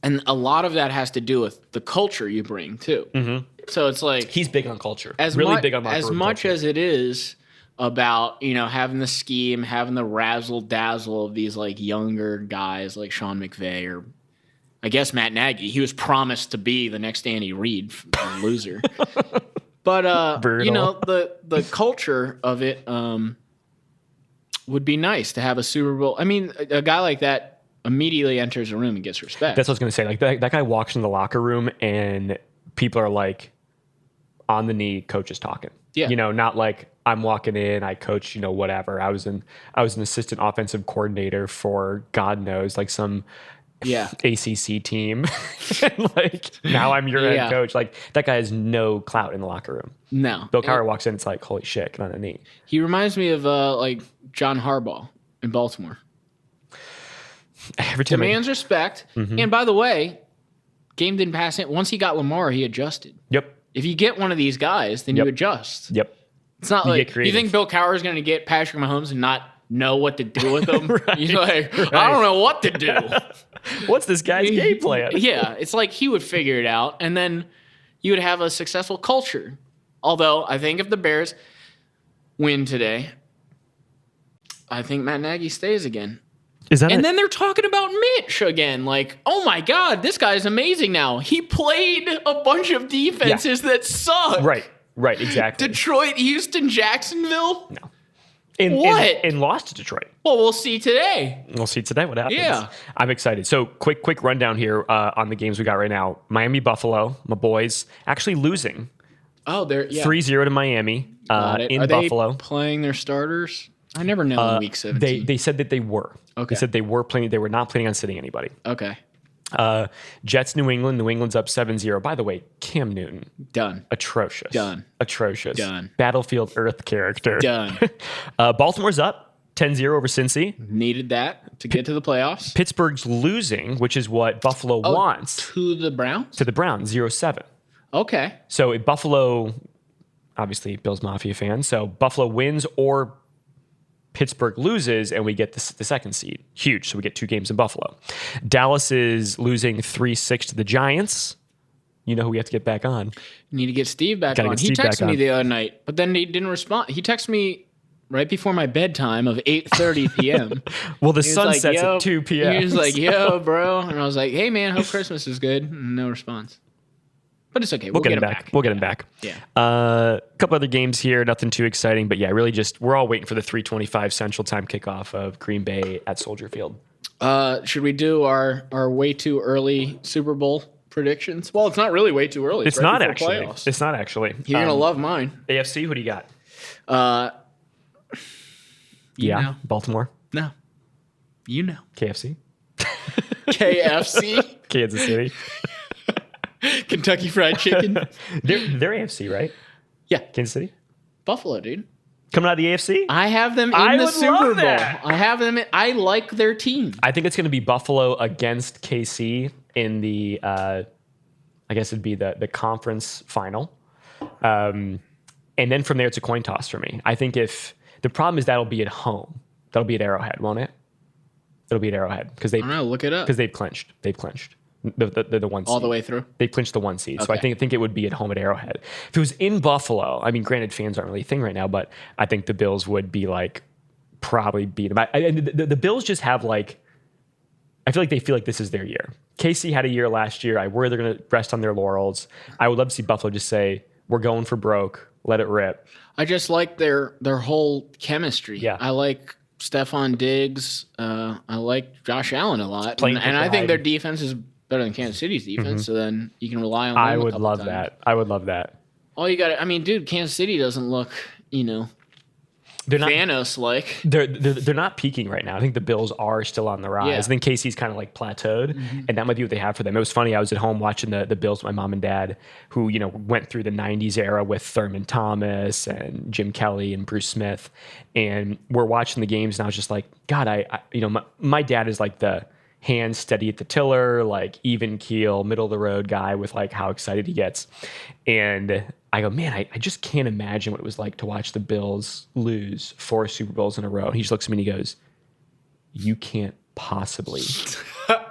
And a lot of that has to do with the culture you bring too. Mm-hmm. So it's like he's big on culture. Big on as much culture. As it is about having the scheme, having the razzle dazzle of these like younger guys like Sean McVay or I guess Matt Nagy. He was promised to be the next Andy Reid, loser. But the culture of it would be nice to have a Super Bowl. I mean, a guy like that immediately enters a room and gets respect. That's what I was going to say. Like that guy walks in the locker room and people are like on the knee, coach is talking. Yeah. You know, not like I'm walking in, I coach, you know, whatever. I was an assistant offensive coordinator for God knows, like some ACC team. And like now I'm your head coach. Like that guy has no clout in the locker room. No. Bill Cowher walks in, it's like, holy shit, get on a knee. He reminds me of like John Harbaugh in Baltimore. Every time demands respect. And by the way, game didn't pass it. Once he got Lamar, he adjusted. Yep. If you get one of these guys, then you adjust. Yep. It's not like you think Bill Cowher is going to get Patrick Mahomes and not know what to do with him. You're like, I don't know what to do. What's this guy's game plan? Yeah, it's like he would figure it out, and then you would have a successful culture. Although I think if the Bears win today, I think Matt Nagy stays again. And then they're talking about Mitch again. Like, oh my God, this guy's amazing now. He played a bunch of defenses that suck. Right, exactly. Detroit, Houston, Jacksonville? No. And lost to Detroit. Well, we'll see today. We'll see today what happens. Yeah. I'm excited. So quick rundown here on the games we got right now. Miami, Buffalo, my boys, actually losing. Oh, they're 3-0 to Miami in Are Buffalo. They playing their starters? I never know in week 17. They said that they were. Okay. They said they were playing. They were not planning on sitting anybody. Okay. Jets, New England. New England's up 7-0. By the way, Cam Newton. Done. Atrocious. Done. Atrocious. Done. Battlefield Earth character. Done. Baltimore's up 10-0 over Cincy. Needed that to get to the playoffs. Pittsburgh's losing, which is what Buffalo wants. To the Browns? To the Browns, 0-7. Okay. So if Buffalo, obviously Bills Mafia fan, so Buffalo wins or Pittsburgh loses and we get the second seed. Huge. So we get 2 games in Buffalo. Dallas is losing 3-6 to the Giants. You know who we have to get back on. Need to get Steve back on. He texted me the other night, but then he didn't respond. He texted me right before my bedtime of 8:30 p.m. Well, the sun sets at 2 p.m. He was like, yo, bro. And I was like, hey, man, hope Christmas is good. No response. But it's okay. We'll get him back. We'll get him back. Yeah. A couple other games here. Nothing too exciting. But yeah, really just we're all waiting for the 3:25 Central Time kickoff of Green Bay at Soldier Field. Should we do our way too early Super Bowl predictions? Well, it's not really way too early. It's not actually. Playoffs. It's not actually. You're going to love mine. AFC, who do you got? Know. Baltimore. No. You know. KFC. KFC. Kansas City. Kentucky Fried Chicken. They're AFC, right? Yeah. Kansas City? Buffalo, dude. Coming out of the AFC? I have them in the Super Bowl. I have them I like their team. I think it's going to be Buffalo against KC in the, I guess it'd be the conference final. And then from there, it's a coin toss for me. I think if the problem is that'll be at home. That'll be at Arrowhead, won't it? It'll be at Arrowhead because I don't know. Look it up. Because they've clinched. They've clinched. The one seed. All the way through? They clinched the 1 seed. Okay. So I think it would be at home at Arrowhead. If it was in Buffalo, I mean, granted, fans aren't really a thing right now, but I think the Bills would be like, probably beat them. The Bills just have like, I feel like they feel like this is their year. KC had a year last year. I worry they're going to rest on their laurels. I would love to see Buffalo just say, we're going for broke. Let it rip. I just like their whole chemistry. Yeah. I like Stephon Diggs. I like Josh Allen a lot. And I think their defense is better than Kansas City's defense, so then you can rely on them. I would love that. I would love that. All you got I mean, dude, Kansas City doesn't look, they're not Thanos-like. They're not peaking right now. I think the Bills are still on the rise. Yeah. I think KC's kind of like plateaued, and that might be what they have for them. It was funny. I was at home watching the Bills with my mom and dad, who went through the '90s era with Thurman Thomas and Jim Kelly and Bruce Smith, and we're watching the games, and I was just like, God, my dad is like the hands steady at the tiller, like even keel, middle of the road guy with like how excited he gets. And I go, man, I just can't imagine what it was like to watch the Bills lose 4 Super Bowls in a row. And he just looks at me and he goes, you can't possibly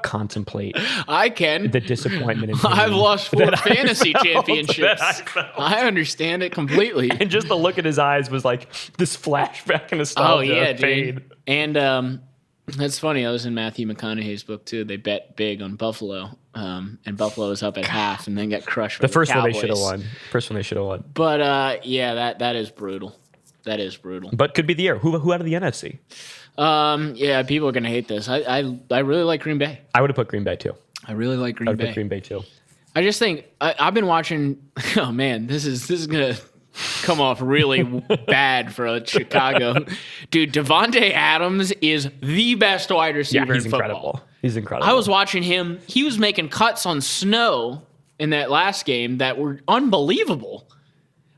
contemplate. I can. The disappointment. I've lost 4 fantasy championships. I understand it completely. And just the look in his eyes was like this flashback and nostalgia. Oh, yeah, fade. dude. And that's funny. I was in Matthew McConaughey's book too. They bet big on Buffalo, and Buffalo was up at half, and then got crushed. By the first Cowboys. one they should have won. But yeah, that is brutal. That is brutal. But could be the year. Who out of the NFC? Yeah, people are gonna hate this. I really like Green Bay. I would have put Green Bay too. I really like Green Bay. Put Green Bay too. I just think I've been watching. Oh man, this is gonna come off really bad for a Chicago dude. Devontae Adams is the best wide receiver in football. Incredible. He's incredible. I was watching him. He was making cuts on snow in that last game that were unbelievable.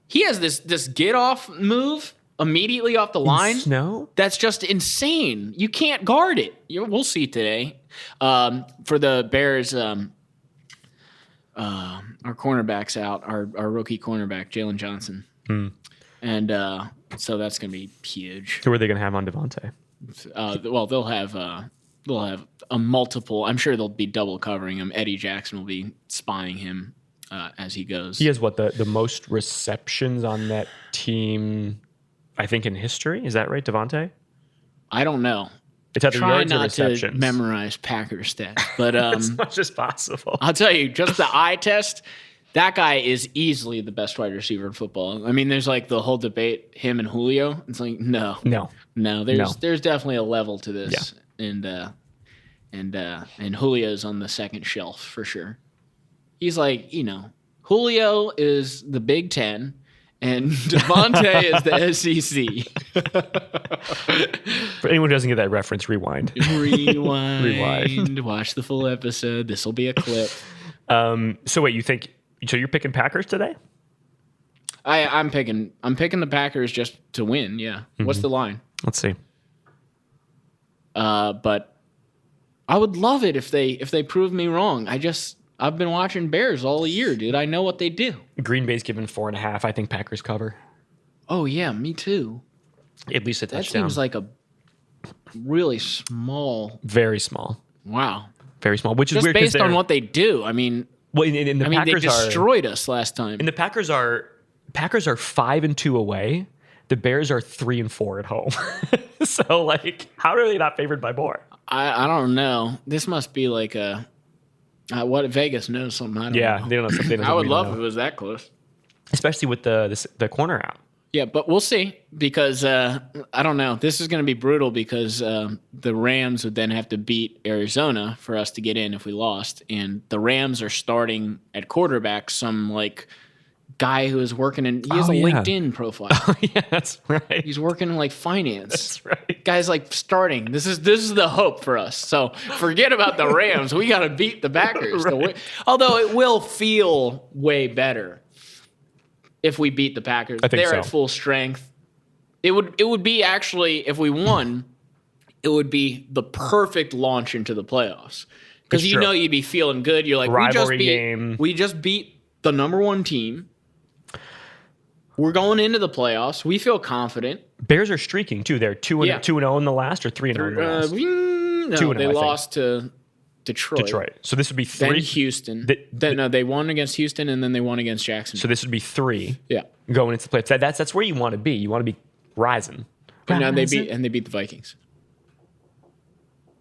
He has this get off move immediately off the line. Snow? That's just insane. You can't guard it. We'll see today. For the Bears, our cornerback's out. Our rookie cornerback, Jalen Johnson. And so that's going to be huge. Who are they going to have on Devontae? Well, they'll have a multiple. I'm sure they'll be double covering him. Eddie Jackson will be spying him as he goes. He has the most receptions on that team, I think, in history. Is that right, Devontae? I don't know. It's either Try yards or not receptions. to memorize Packers stats, but as much as possible. I'll tell you, just the eye test. That guy is easily the best wide receiver in football. I mean, there's like the whole debate, him and Julio. It's like no. There's definitely a level to this, and Julio's on the second shelf for sure. He's like, Julio is the Big Ten, and Devontae is the SEC. For anyone who doesn't get that reference, rewind. Rewind. Watch the full episode. This will be a clip. So wait, so you're picking Packers today? I'm picking the Packers just to win. Yeah. Mm-hmm. What's the line? Let's see. But I would love it if they prove me wrong. I've been watching Bears all year, dude. I know what they do. Green Bay's given 4.5. I think Packers cover. Oh yeah, me too. At least a touchdown. That seems like a really small. Very small. Wow. Very small. Which is just weird based on what they do. I mean, Packers they destroyed us last time. And the Packers are 5-2 away. The Bears are 3-4 at home. So like, how are they not favored by more? I don't know. This must be like a. What Vegas knows something. I don't know. They don't know something. I would love if it was that close, especially with the corner out. Yeah, but we'll see because I don't know. This is going to be brutal because the Rams would then have to beat Arizona for us to get in if we lost, and the Rams are starting at quarterback some like guy who is working in. He has a LinkedIn profile. Oh yeah, that's right. He's working in like finance. That's right. Guy's like starting. This is the hope for us. So forget about the Rams. We got to beat the Packers. Right. Although it will feel way better if we beat the Packers. They're at full strength. It would be actually, if we won, it would be the perfect launch into the playoffs because you'd be feeling good. You're like, we just beat the number one team. We're going into the playoffs. We feel confident. Bears are streaking too. They're 2-0 in the last, or 3-0 in the last. No, they lost to Detroit. So this would be 3. Then Houston. They won against Houston, and then they won against Jacksonville. So this would be 3. Yeah, going into the playoffs. That's where you want to be. You want to be rising. But now they beat the Vikings.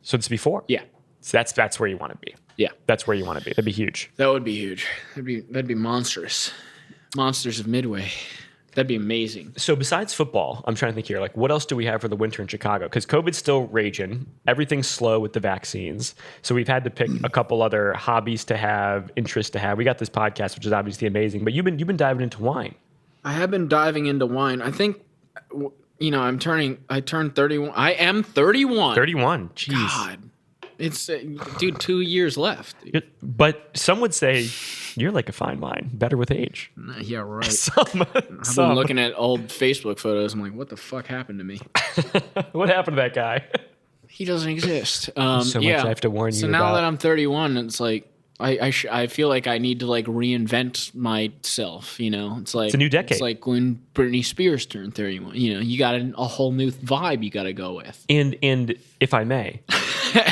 So this would be 4. Yeah. So that's where you want to be. Yeah, that's where you want to be. That'd be huge. That would be huge. That'd be monstrous. Monsters of Midway. That'd be amazing. So besides football, I'm trying to think here, like what else do we have for the winter in Chicago? Because COVID's still raging. Everything's slow with the vaccines. So we've had to pick a couple other hobbies to have, interests to have. We got this podcast, which is obviously amazing, but you've been diving into wine. I have been diving into wine. I think, I turned 31. I am 31. 31. Jeez. God. It's, 2 years left. But some would say you're like a fine wine, better with age. Yeah, right. I've been looking at old Facebook photos. I'm like, what the fuck happened to me? What happened to that guy? He doesn't exist. Much I have to warn you about. So now that I'm 31, it's like, I feel like I need to like reinvent myself. It's like it's a new decade. It's like when Britney Spears turned 31. You got a whole new vibe you got to go with. And if I may,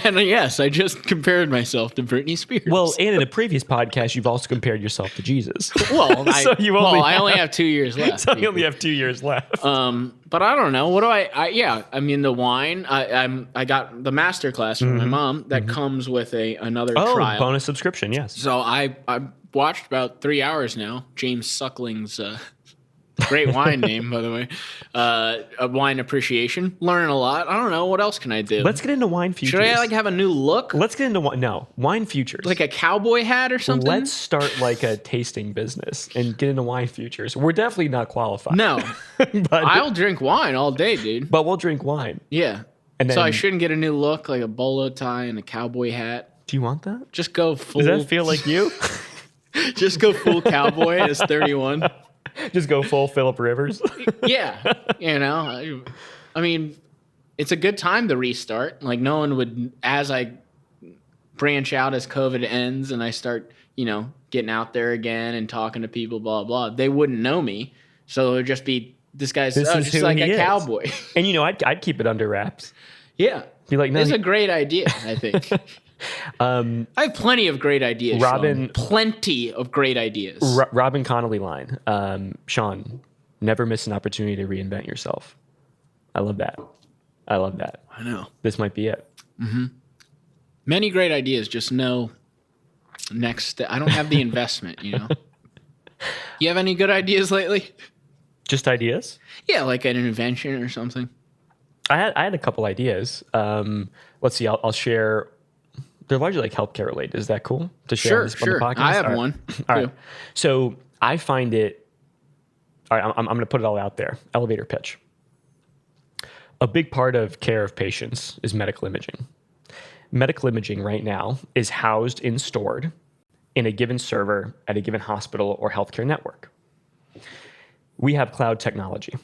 and yes, I just compared myself to Britney Spears. Well, and in a previous podcast, you've also compared yourself to Jesus. Well, I only have 2 years left. So you only have 2 years left. But I don't know. What do I mean, the wine. I got the master class from my mom that comes with another trial. Bonus subscription. Yes. So I watched about 3 hours now. James Suckling's Great wine name, by the way. A wine appreciation. Learn a lot. I don't know. What else can I do? Let's get into wine futures. Should I like have a new look? Let's get into wine futures. Like a cowboy hat or something? Let's start like a tasting business and get into wine futures. We're definitely not qualified. No. but I'll drink wine all day, dude. But we'll drink wine. Yeah. And then, so I shouldn't get a new look like a bolo tie and a cowboy hat. Do you want that? Just go full. Does that feel like you? Just go full cowboy as 31. Just go full Phillip Rivers. Yeah. You know, I mean, it's a good time to restart. Like no one would, as I branch out as COVID ends and I start, you know, getting out there again and talking to people, blah, blah, they wouldn't know me. So it would just be, this guy's just like a cowboy. And, you know, I'd keep it under wraps. Yeah. Be like, no, it's a great idea, I think. I have plenty of great ideas, Robin. Sean. Plenty of great ideas. Robin Connolly line. Sean, never miss an opportunity to reinvent yourself. I love that. I know. This might be it. Mm-hmm. Many great ideas. Just no next step. I don't have the investment, you know. You have any good ideas lately? Just ideas? Yeah, like an invention or something. I had a couple ideas. Let's see. I'll share. They're largely like healthcare related. Is that cool to share on the podcast? I have one. All right. So I find it. All right. I'm going to put it all out there. Elevator pitch. A big part of care of patients is medical imaging. Medical imaging right now is housed and stored in a given server at a given hospital or healthcare network. We have cloud technology.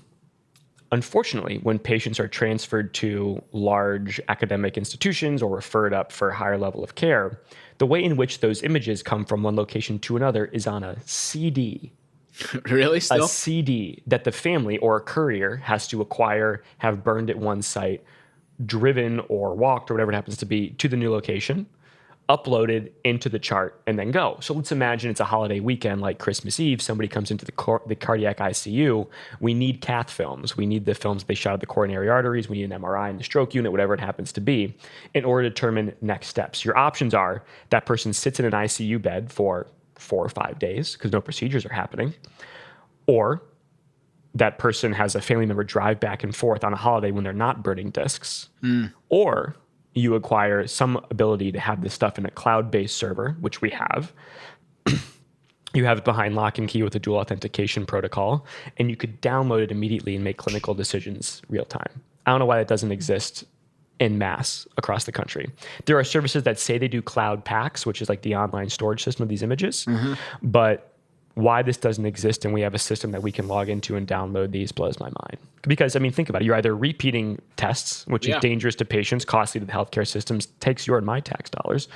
Unfortunately, when patients are transferred to large academic institutions or referred up for a higher level of care, the way in which those images come from one location to another is on a CD. Really? Still? A CD that the family or a courier has to acquire, have burned at one site, driven or walked or whatever it happens to be to the new location, uploaded into the chart, and then go. So let's imagine it's a holiday weekend like Christmas Eve. Somebody comes into the cardiac ICU. We need cath films. We need the films they shot of the coronary arteries. We need an MRI in the stroke unit, whatever it happens to be, in order to determine next steps. Your options are that person sits in an ICU bed for 4 or 5 days because no procedures are happening, or that person has a family member drive back and forth on a holiday when they're not burning discs, or you acquire some ability to have this stuff in a cloud-based server, which we have. You have it behind lock and key with a dual authentication protocol, and you could download it immediately and make clinical decisions real time. I don't know why that doesn't exist en masse across the country. There are services that say they do cloud packs, which is like the online storage system of these images, but why this doesn't exist and we have a system that we can log into and download these blows my mind. Because, I mean, think about it. You're either repeating tests, which is dangerous to patients, costly to the healthcare systems, takes your and my tax dollars,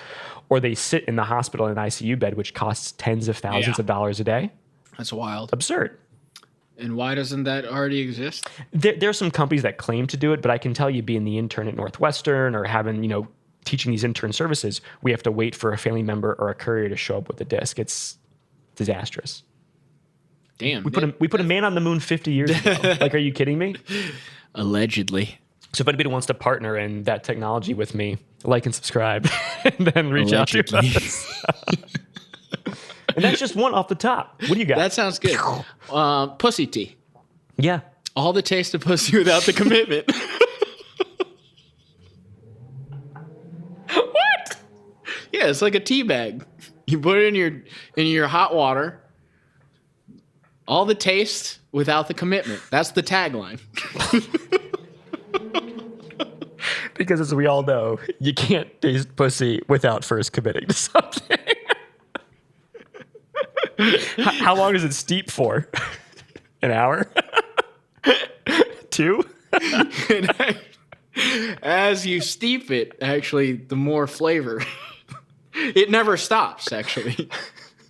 or they sit in the hospital in an ICU bed, which costs tens of thousands of dollars a day. That's wild. Absurd. And why doesn't that already exist? There are some companies that claim to do it, but I can tell you, being the intern at Northwestern or having, teaching these intern services, we have to wait for a family member or a courier to show up with a disc. It's disastrous. Damn. We put a man on the moon 50 years ago. Like, are you kidding me? Allegedly. So if anybody wants to partner in that technology with me, like and subscribe, and then reach out to us. And that's just one off the top. What do you got? That sounds good. Pussy tea. Yeah. All the taste of pussy without the commitment. What? Yeah, it's like a tea bag. You put it in your hot water. All the taste without the commitment. That's the tagline. Because as we all know, you can't taste pussy without first committing to something. How long does it steep for? An hour? 2? As you steep it, actually, the more flavor. It never stops, actually.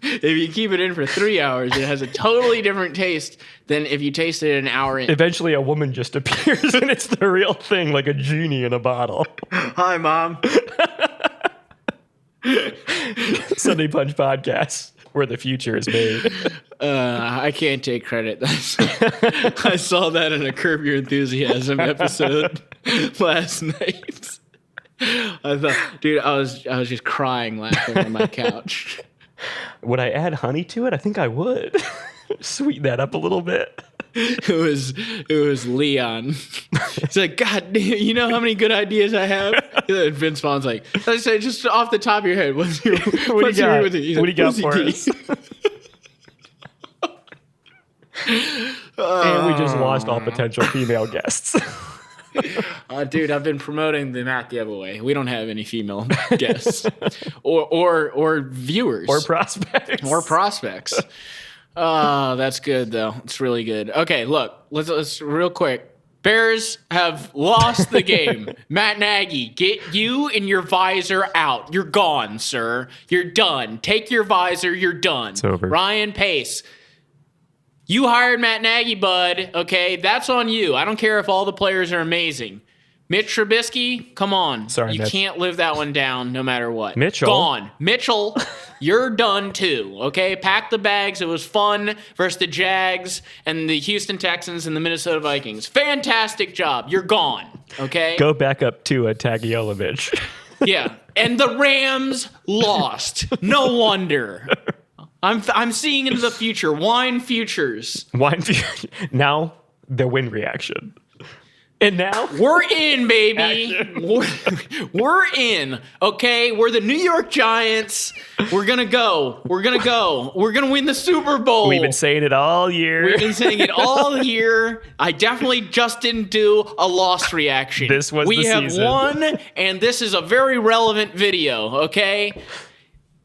If you keep it in for 3 hours, it has a totally different taste than if you taste it an hour in. Eventually, a woman just appears, and it's the real thing, like a genie in a bottle. Hi, Mom. Sunday Punch Podcast, where the future is made. I can't take credit. I saw that in a Curb Your Enthusiasm episode last night. I thought, dude, I was just crying laughing on my couch. Would I add honey to it? I think I would. Sweeten that up a little bit. It was Leon. He's like, God damn, you know how many good ideas I have? And Vince Vaughn's like, I said, just off the top of your head, what do you got? What do you got for us? And we just lost all potential female guests. Dude, I've been promoting the Matt giveaway. We don't have any female guests or viewers or prospects. That's good though. It's really good. Okay, look, let's real quick. Bears have lost the game. Matt Nagy, get you and your visor out. You're gone, sir. You're done. Take your visor. You're done. It's over. Ryan Pace. You hired Matt Nagy, bud. Okay, that's on you. I don't care if all the players are amazing. Mitch Trubisky, come on. Sorry, you Mitch. can't live that one down no matter what. Mitchell. Gone. Mitchell, you're done too. Okay, pack the bags. It was fun versus the Jags and the Houston Texans and the Minnesota Vikings. Fantastic job. You're gone. Okay. Go back up to Tagovailoa. Yeah, and the Rams lost. No wonder. I'm seeing into the future. Wine futures. Now the win reaction. And now we're in, baby. We're in. Okay, we're the New York Giants. We're gonna go. We're gonna win the Super Bowl. We've been saying it all year. We've been saying it all year. I definitely just didn't do a loss reaction. This was we the have season. won, and this is a very relevant video. Okay.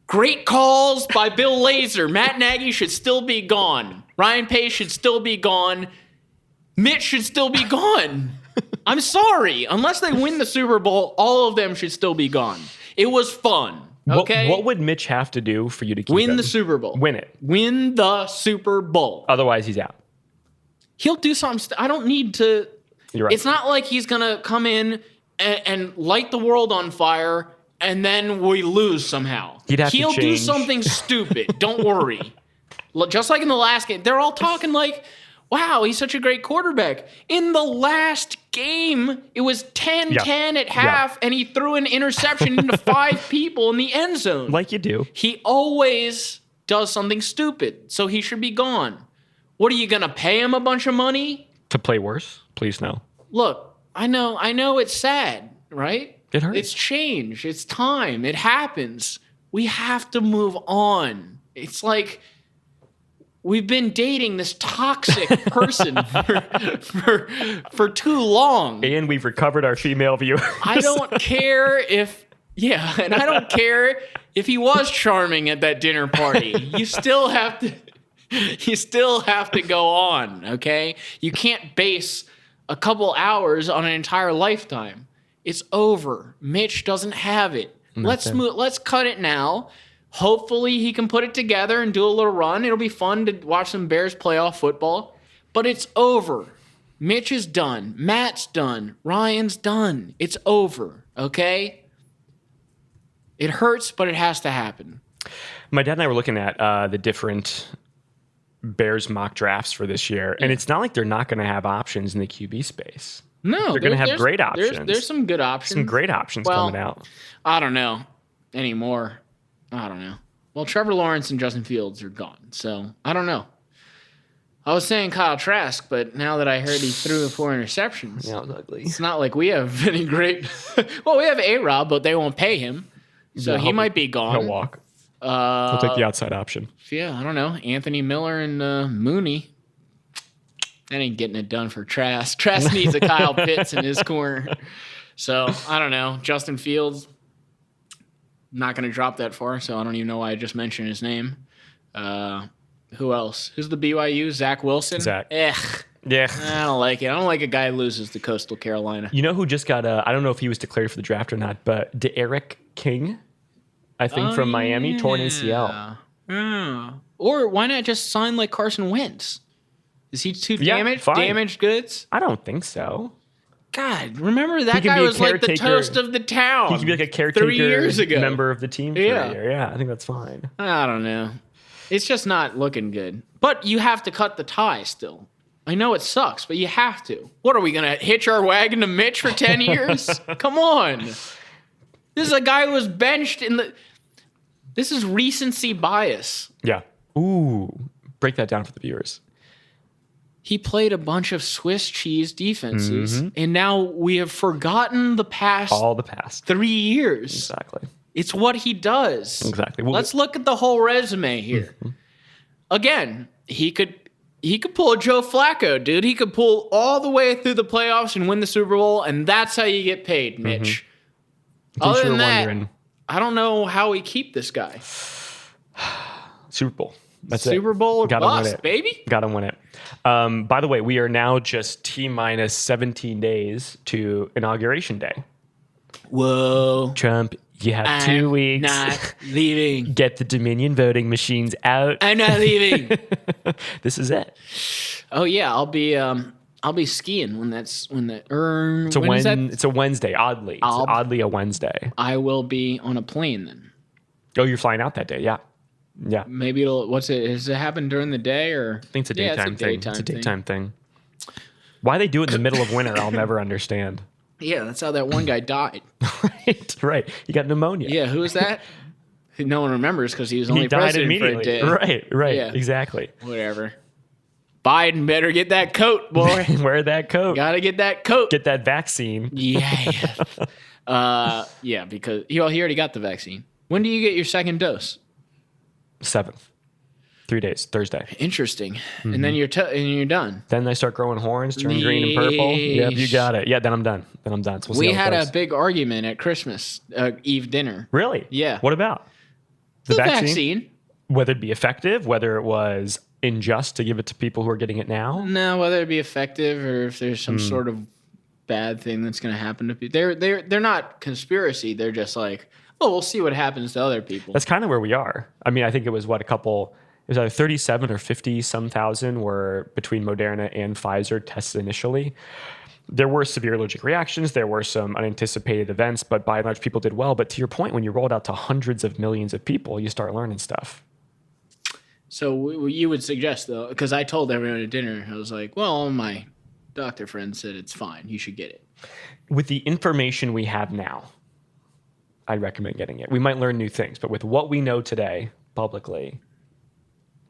Great calls by Bill Lazor. Matt Nagy should still be gone. Ryan Pace should still be gone. Mitch should still be gone. I'm sorry. Unless they win the Super Bowl, all of them should still be gone. It was fun. Okay? What would Mitch have to do for you to keep win him? the Super Bowl? Win it. Win the Super Bowl. Otherwise, he's out. He'll do something. I don't need to. You're right. It's not like he's going to come in and light the world on fire and then we lose somehow. He'll do something stupid. Don't worry. Just like in the last game, they're all talking like, wow, he's such a great quarterback. In the last game, it was 10-10 at half, and he threw an interception into 5 people in the end zone. Like you do. He always does something stupid, so he should be gone. What are you going to pay him a bunch of money? To play worse? Please no. Look, I know it's sad, right? It hurts. It's change. It's time. It happens. We have to move on. It's like we've been dating this toxic person for too long. And we've recovered our female viewers. I don't care if and I don't care if he was charming at that dinner party. You still have to go on, okay? You can't base a couple hours on an entire lifetime. It's over. Mitch doesn't have it. Let's cut it now. Hopefully he can put it together and do a little run. It'll be fun to watch some Bears playoff football. But it's over. Mitch is done. Matt's done. Ryan's done. It's over. Okay? It hurts, but it has to happen. My dad and I were looking at the different Bears mock drafts for this year, and it's not like they're not going to have options in the QB space. No, they're going to have great options. There's some good options. Some great options coming out. I don't know anymore. I don't know. Well, Trevor Lawrence and Justin Fields are gone, so I don't know. I was saying Kyle Trask, but now that I heard he threw 4 interceptions, yeah, it was ugly. It's not like we have any great. Well, we have A-Rob, but they won't pay him, so he might be gone. He'll walk. We'll take the outside option. Yeah, I don't know. Anthony Miller and Mooney. That ain't getting it done for Trask. Trask needs a Kyle Pitts in his corner. So, I don't know. Justin Fields, not going to drop that far, so I don't even know why I just mentioned his name. Who else? Who's the BYU? Zach Wilson? Zach. Yeah. I don't like it. I don't like a guy who loses to Coastal Carolina. You know who just got I don't know if he was declared for the draft or not, but De'Aaron King, I think from Miami, torn ACL. Yeah. Or why not just sign like Carson Wentz? Is he too damaged? Fine. Damaged goods? I don't think so. God, remember that guy was like the toast of the town. He could be like a caretaker 3 years ago. member of the team for a year. Yeah, I think that's fine. I don't know. It's just not looking good. But you have to cut the tie still. I know it sucks, but you have to. What are we going to hitch our wagon to Mitch for 10 years? Come on. This is a guy who was benched in the... This is recency bias. Yeah. Ooh. Break that down for the viewers. He played a bunch of Swiss cheese defenses, and now we have forgotten all the past 3 years. Exactly. It's what he does. Exactly. Let's look at the whole resume here. Again, he could pull a Joe Flacco, dude. He could pull all the way through the playoffs and win the Super Bowl, and that's how you get paid, Mitch. Other than that, I don't know how we keep this guy. Super Bowl. That's Super Bowl or bust, baby. Gotta win it. By the way, we are now just T-minus 17 days to Inauguration Day. Whoa. Trump, you have 2 weeks. Not leaving. Get the Dominion voting machines out. I'm not leaving. This is it. Oh yeah, I'll be skiing when it's a Wednesday, oddly. It's oddly a Wednesday. I will be on a plane then. Oh, you're flying out that day, yeah. Yeah. Maybe does it happen during the day or? I think it's a daytime thing. It's a daytime thing. Why they do it in the middle of winter, I'll never understand. Yeah, that's how that one guy died. Right. He got pneumonia. Yeah, who was that? No one remembers because he was only president for a day. Right. Yeah. Exactly. Whatever. Biden better get that coat, boy. Wear that coat. Gotta get that coat. Get that vaccine. Yeah. Yeah, because he already got the vaccine. When do you get your second dose? 7th. 3 days. Thursday. Interesting. And then you're done. Then they start growing horns, turn green and purple. Yep, you got it. Yeah, then I'm done. So we had a big argument at Christmas Eve dinner. Really? Yeah. What about? The vaccine? Whether it be effective, whether it was unjust to give it to people who are getting it now? No, whether it be effective or if there's some sort of bad thing that's going to happen to people. They're not conspiracy. They're just like, oh, we'll see what happens to other people. That's kind of where we are. I mean, I think it was it was either 37 or 50 some thousand were between Moderna and Pfizer tested initially. There were severe allergic reactions. There were some unanticipated events, but by and large, people did well. But to your point, when you roll it out to hundreds of millions of people, you start learning stuff. So you would suggest, though, because I told everyone at dinner, I was like, well, my doctor friend said it's fine. You should get it. With the information we have now, I'd recommend getting it. We might learn new things, but with what we know today publicly,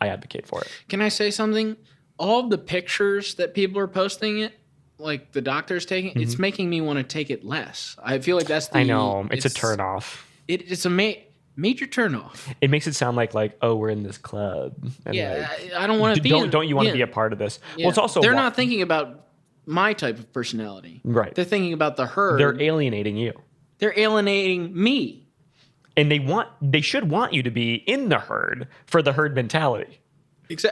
I advocate for it. Can I say something? All of the pictures that people are posting it, like the doctors taking, it's making me want to take it less. I feel like that's I know. It's a turnoff. It's a major turnoff. It makes it sound like oh, we're in this club. And yeah, I don't want to be. Don't you want to be a part of this? Yeah. Well, it's also they're not thinking about my type of personality. Right. They're thinking about the herd. They're alienating you. They're alienating me. And they should want you to be in the herd for the herd mentality.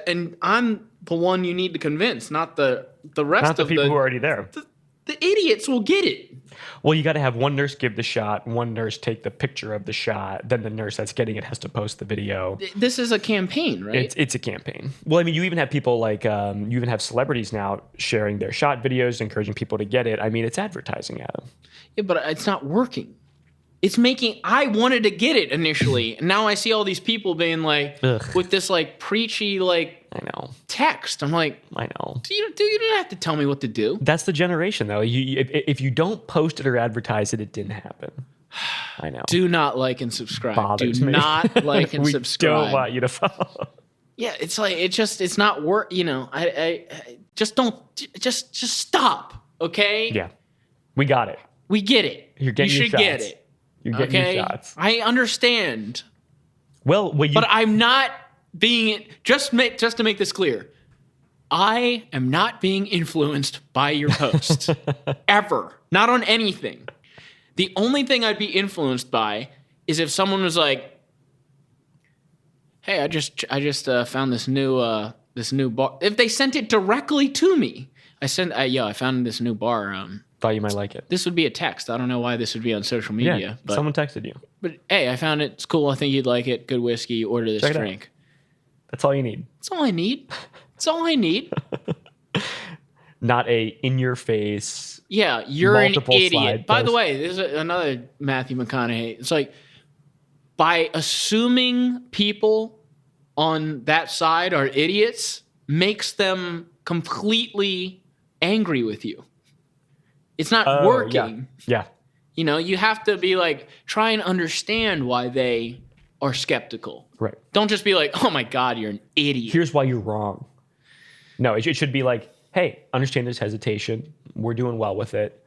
And I'm the one you need to convince, not the rest not the of people who are already there. The idiots will get it. Well, you got to have one nurse give the shot, one nurse take the picture of the shot, then the nurse that's getting it has to post the video. This is a campaign, right? It's a campaign. Well, I mean, you even have people you even have celebrities now sharing their shot videos, encouraging people to get it. I mean, it's advertising, Adam. Yeah, but it's not working. It's making. I wanted to get it initially, and now I see all these people being like, with this preachy I know text. I'm like, I know. You don't have to tell me what to do. That's the generation, though. If you don't post it or advertise it, it didn't happen. I know. Do not like and subscribe. Bothers me. Not like and subscribe. We don't want you to follow. Yeah, it's not work. I just don't. Just stop. Okay. Yeah, we got it. We get it. You're getting you should your shots. get it. You're getting your shots. I understand. Well, but I'm not being just to make this clear. I am not being influenced by your post ever. Not on anything. The only thing I'd be influenced by is if someone was like, "Hey, I just found this new bar." If they sent it directly to me, I found this new bar. Thought you might like it. This would be a text. I don't know why this would be on social media. Yeah, but someone texted you. But hey, I found it. It's cool. I think you'd like it. Good whiskey. Order this drink. That's all you need. That's all I need. That's all I need. Not a in-your-face. Yeah, you're an idiot. By post. the way, there's another Matthew McConaughey. It's like, by assuming people on that side are idiots makes them completely angry with you. It's not working. Yeah. You have to be like, try and understand why they are skeptical. Right. Don't just be like, oh my God, you're an idiot. Here's why you're wrong. No, it should be like, hey, understand there's hesitation. We're doing well with it.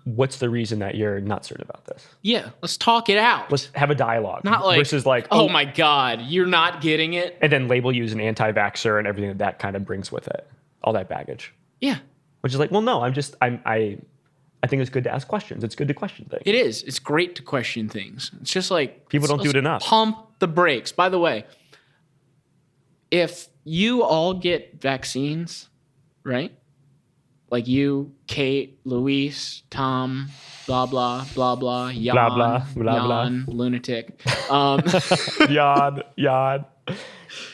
What's the reason that you're not certain about this? Yeah, let's talk it out. Let's have a dialogue. Not like, versus like, oh my God, you're not getting it. And then label you as an anti-vaxxer and everything that kind of brings with it. All that baggage. Yeah. Which is like, well, no, I think it's good to ask questions. It's good to question things. It is. It's great to question things. It's just like People don't do it enough. Pump the brakes. By the way, if you all get vaccines, right? Like you, Kate, Luis, Tom, blah, blah, blah, blah, Jan, Blah, blah, blah, Jan, lunatic. Yod.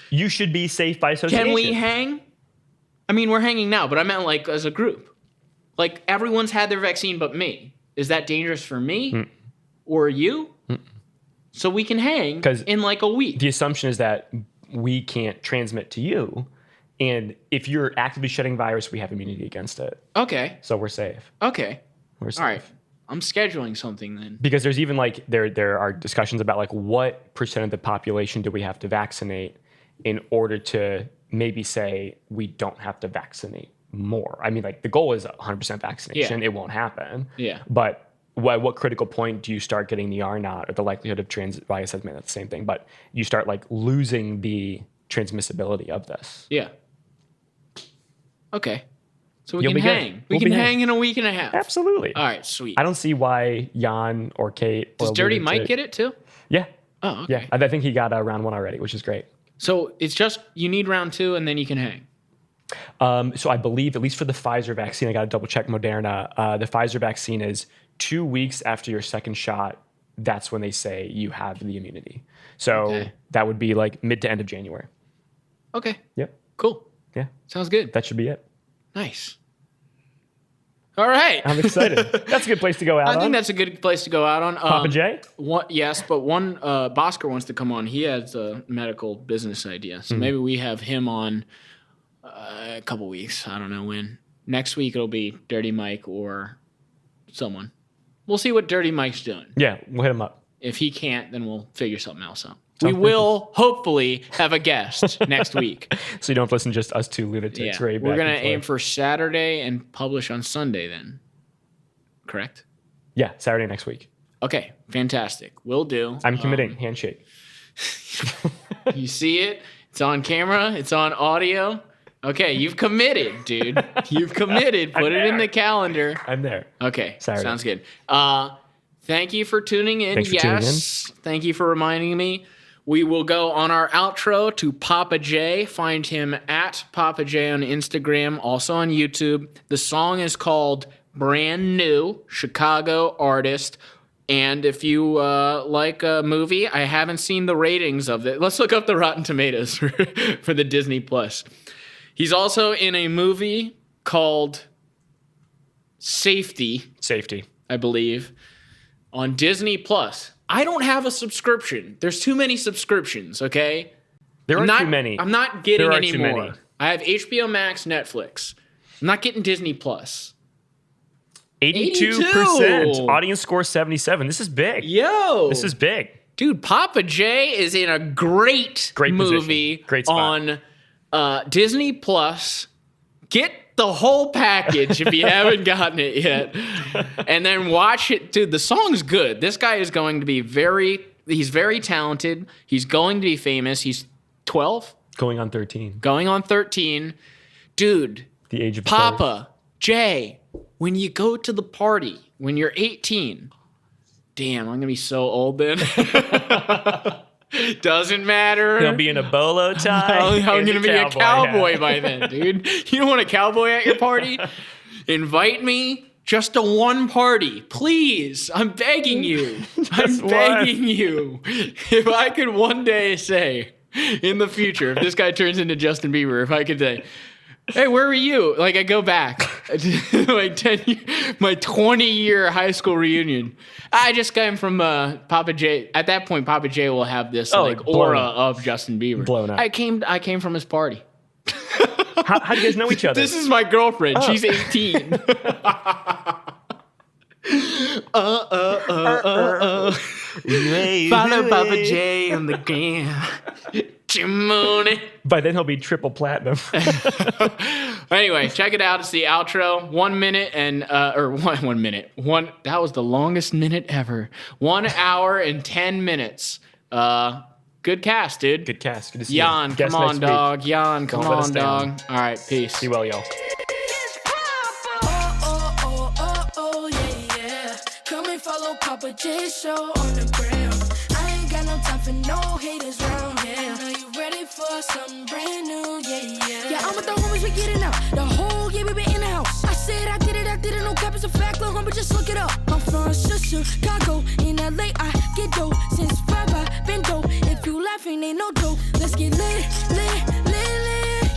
You should be safe by association. Can we hang? I mean, we're hanging now, but I meant like as a group. Like everyone's had their vaccine but me. Is that dangerous for me or you? So we can hang in like a week. The assumption is that we can't transmit to you. And if you're actively shedding virus, we have immunity against it. Okay. So we're safe. Okay. We're safe. All right. I'm scheduling something then. Because there's even like there are discussions about like what percent of the population do we have to vaccinate in order to maybe say we don't have to vaccinate more. I mean, like the goal is 100% vaccination. Yeah. It won't happen. Yeah. But what critical point do you start getting the R naught or the likelihood of well, I guess that's the same thing, but you start like losing the transmissibility of this. Yeah. Okay. So we can hang. We can hang in a week and a half. Absolutely. All right, sweet. I don't see why Jan or Kate Does Dirty Mike get it too? Yeah. Oh, okay. Yeah. I think he got round 1 already, which is great. So it's just you need round 2 and then you can hang. So I believe, at least for the Pfizer vaccine, I got to double check Moderna. The Pfizer vaccine is 2 weeks after your second shot. That's when they say you have the immunity. So that would be like mid to end of January. Okay. Yep. Cool. Yeah. Sounds good. That should be it. Nice. All right. I'm excited. That's a good place to go out on. I think that's a good place to go out on. Papa J? Yes, but one Bosker wants to come on. He has a medical business idea. So maybe we have him on a couple weeks. I don't know when. Next week it'll be Dirty Mike or someone. We'll see what Dirty Mike's doing. Yeah, we'll hit him up. If he can't, then we'll figure something else out. We will hopefully have a guest next week. So you don't have to listen to just us two lunatics. Yeah. We're going to aim for Saturday and publish on Sunday then. Correct? Yeah, Saturday next week. Okay, fantastic. Will do. I'm committing. Handshake. You see it? It's on camera. It's on audio. Okay, you've committed, dude. You've committed. Put it in the calendar. I'm there. Okay, Saturday. Sounds good. Thank you for tuning in. Thanks for tuning in. Thank you for reminding me. We will go on our outro to Papa J. Find him at Papa J on Instagram, also on YouTube. The song is called Brand New, Chicago artist. And if you like a movie, I haven't seen the ratings of it. Let's look up the Rotten Tomatoes for the Disney Plus. He's also in a movie called Safety, I believe, on Disney Plus. I don't have a subscription. There's too many subscriptions, okay? There are too many. I'm not getting any too more. many. I have HBO Max, Netflix. I'm not getting Disney Plus. 82%. Audience score 77. This is big. Yo. This is big. Dude, Papa J is in a great movie position. Great spot. On Disney Plus. Get the whole package if you haven't gotten it yet. And then watch it. Dude, the song's good. This guy is going to be he's very talented. He's going to be famous. He's 12? Going on 13. Going on 13. Dude. The age of Papa J, when you go to the party, when you're 18, damn, I'm going to be so old then. Doesn't matter. He'll be in a bolo tie. I'm going to be a cowboy by then, dude. You don't want a cowboy at your party? Invite me just to one party. Please. I'm begging you. I'm begging you. If I could one day say, in the future, if this guy turns into Justin Bieber, if I could say, hey, where were you? Like, I go back. Like 10 years, my 20-year high school reunion. I just came from Papa J. At that point, Papa J will have this aura of Justin Bieber. Blown up. I came from his party. How do you guys know each other? This is my girlfriend. Oh. She's 18. Follow Papa J on the gram. Moon. By then he'll be triple platinum. Anyway, check it out. It's the outro. 1 minute and or 1 minute. That was the longest minute ever. 1 hour and 10 minutes. Good cast, dude. Good cast. Good to see you. Jan, come on, dog. Jan, come on, dog. All right, peace. Be well, y'all. Come and follow Papa J show on the gram. I ain't got no time for no haters round here. Are you ready for something brand new? Yeah, I'm with the homies, we getting out. The whole year we been in the house. I said I did it, no cap, it's a fact, little homie, just look it up. I'm from Chicago, in LA, I get dope. Since 5 I been dope. If you laughing, ain't no dope. Let's get lit.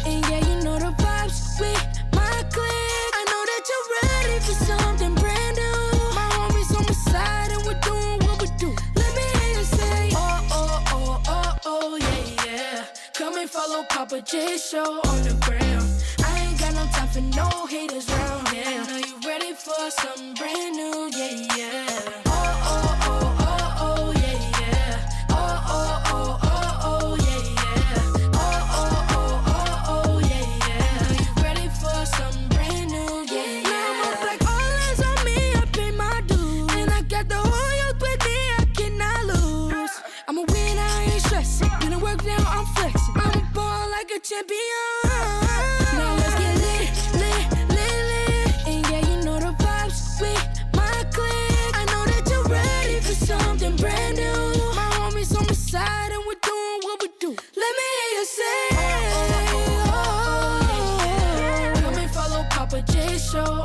And yeah, you know the vibes with my clique. I know that you're ready for something brand new. My homies on my side and we're doing what we do. Let me hear you say, oh, yeah. Come and follow Papa J show on the gram. I ain't got no time for no haters round here. Are you ready for something brand new? Yeah. Oh, yeah. Oh, yeah. Are you ready for something brand new? Yeah. Now I'm like all eyes on me, I pay my dues. And I got the whole youth with me, I cannot lose. I'm a winner, I ain't stressing. When I work now, I'm flexing. I'm a ball like a champion. Now let's get lit. And yeah, you know the vibes with my clique. I know that you're ready for something brand new. My homies on my side and we're doing what we do. Let me hear you say, oh, yeah. Come and follow Papa J show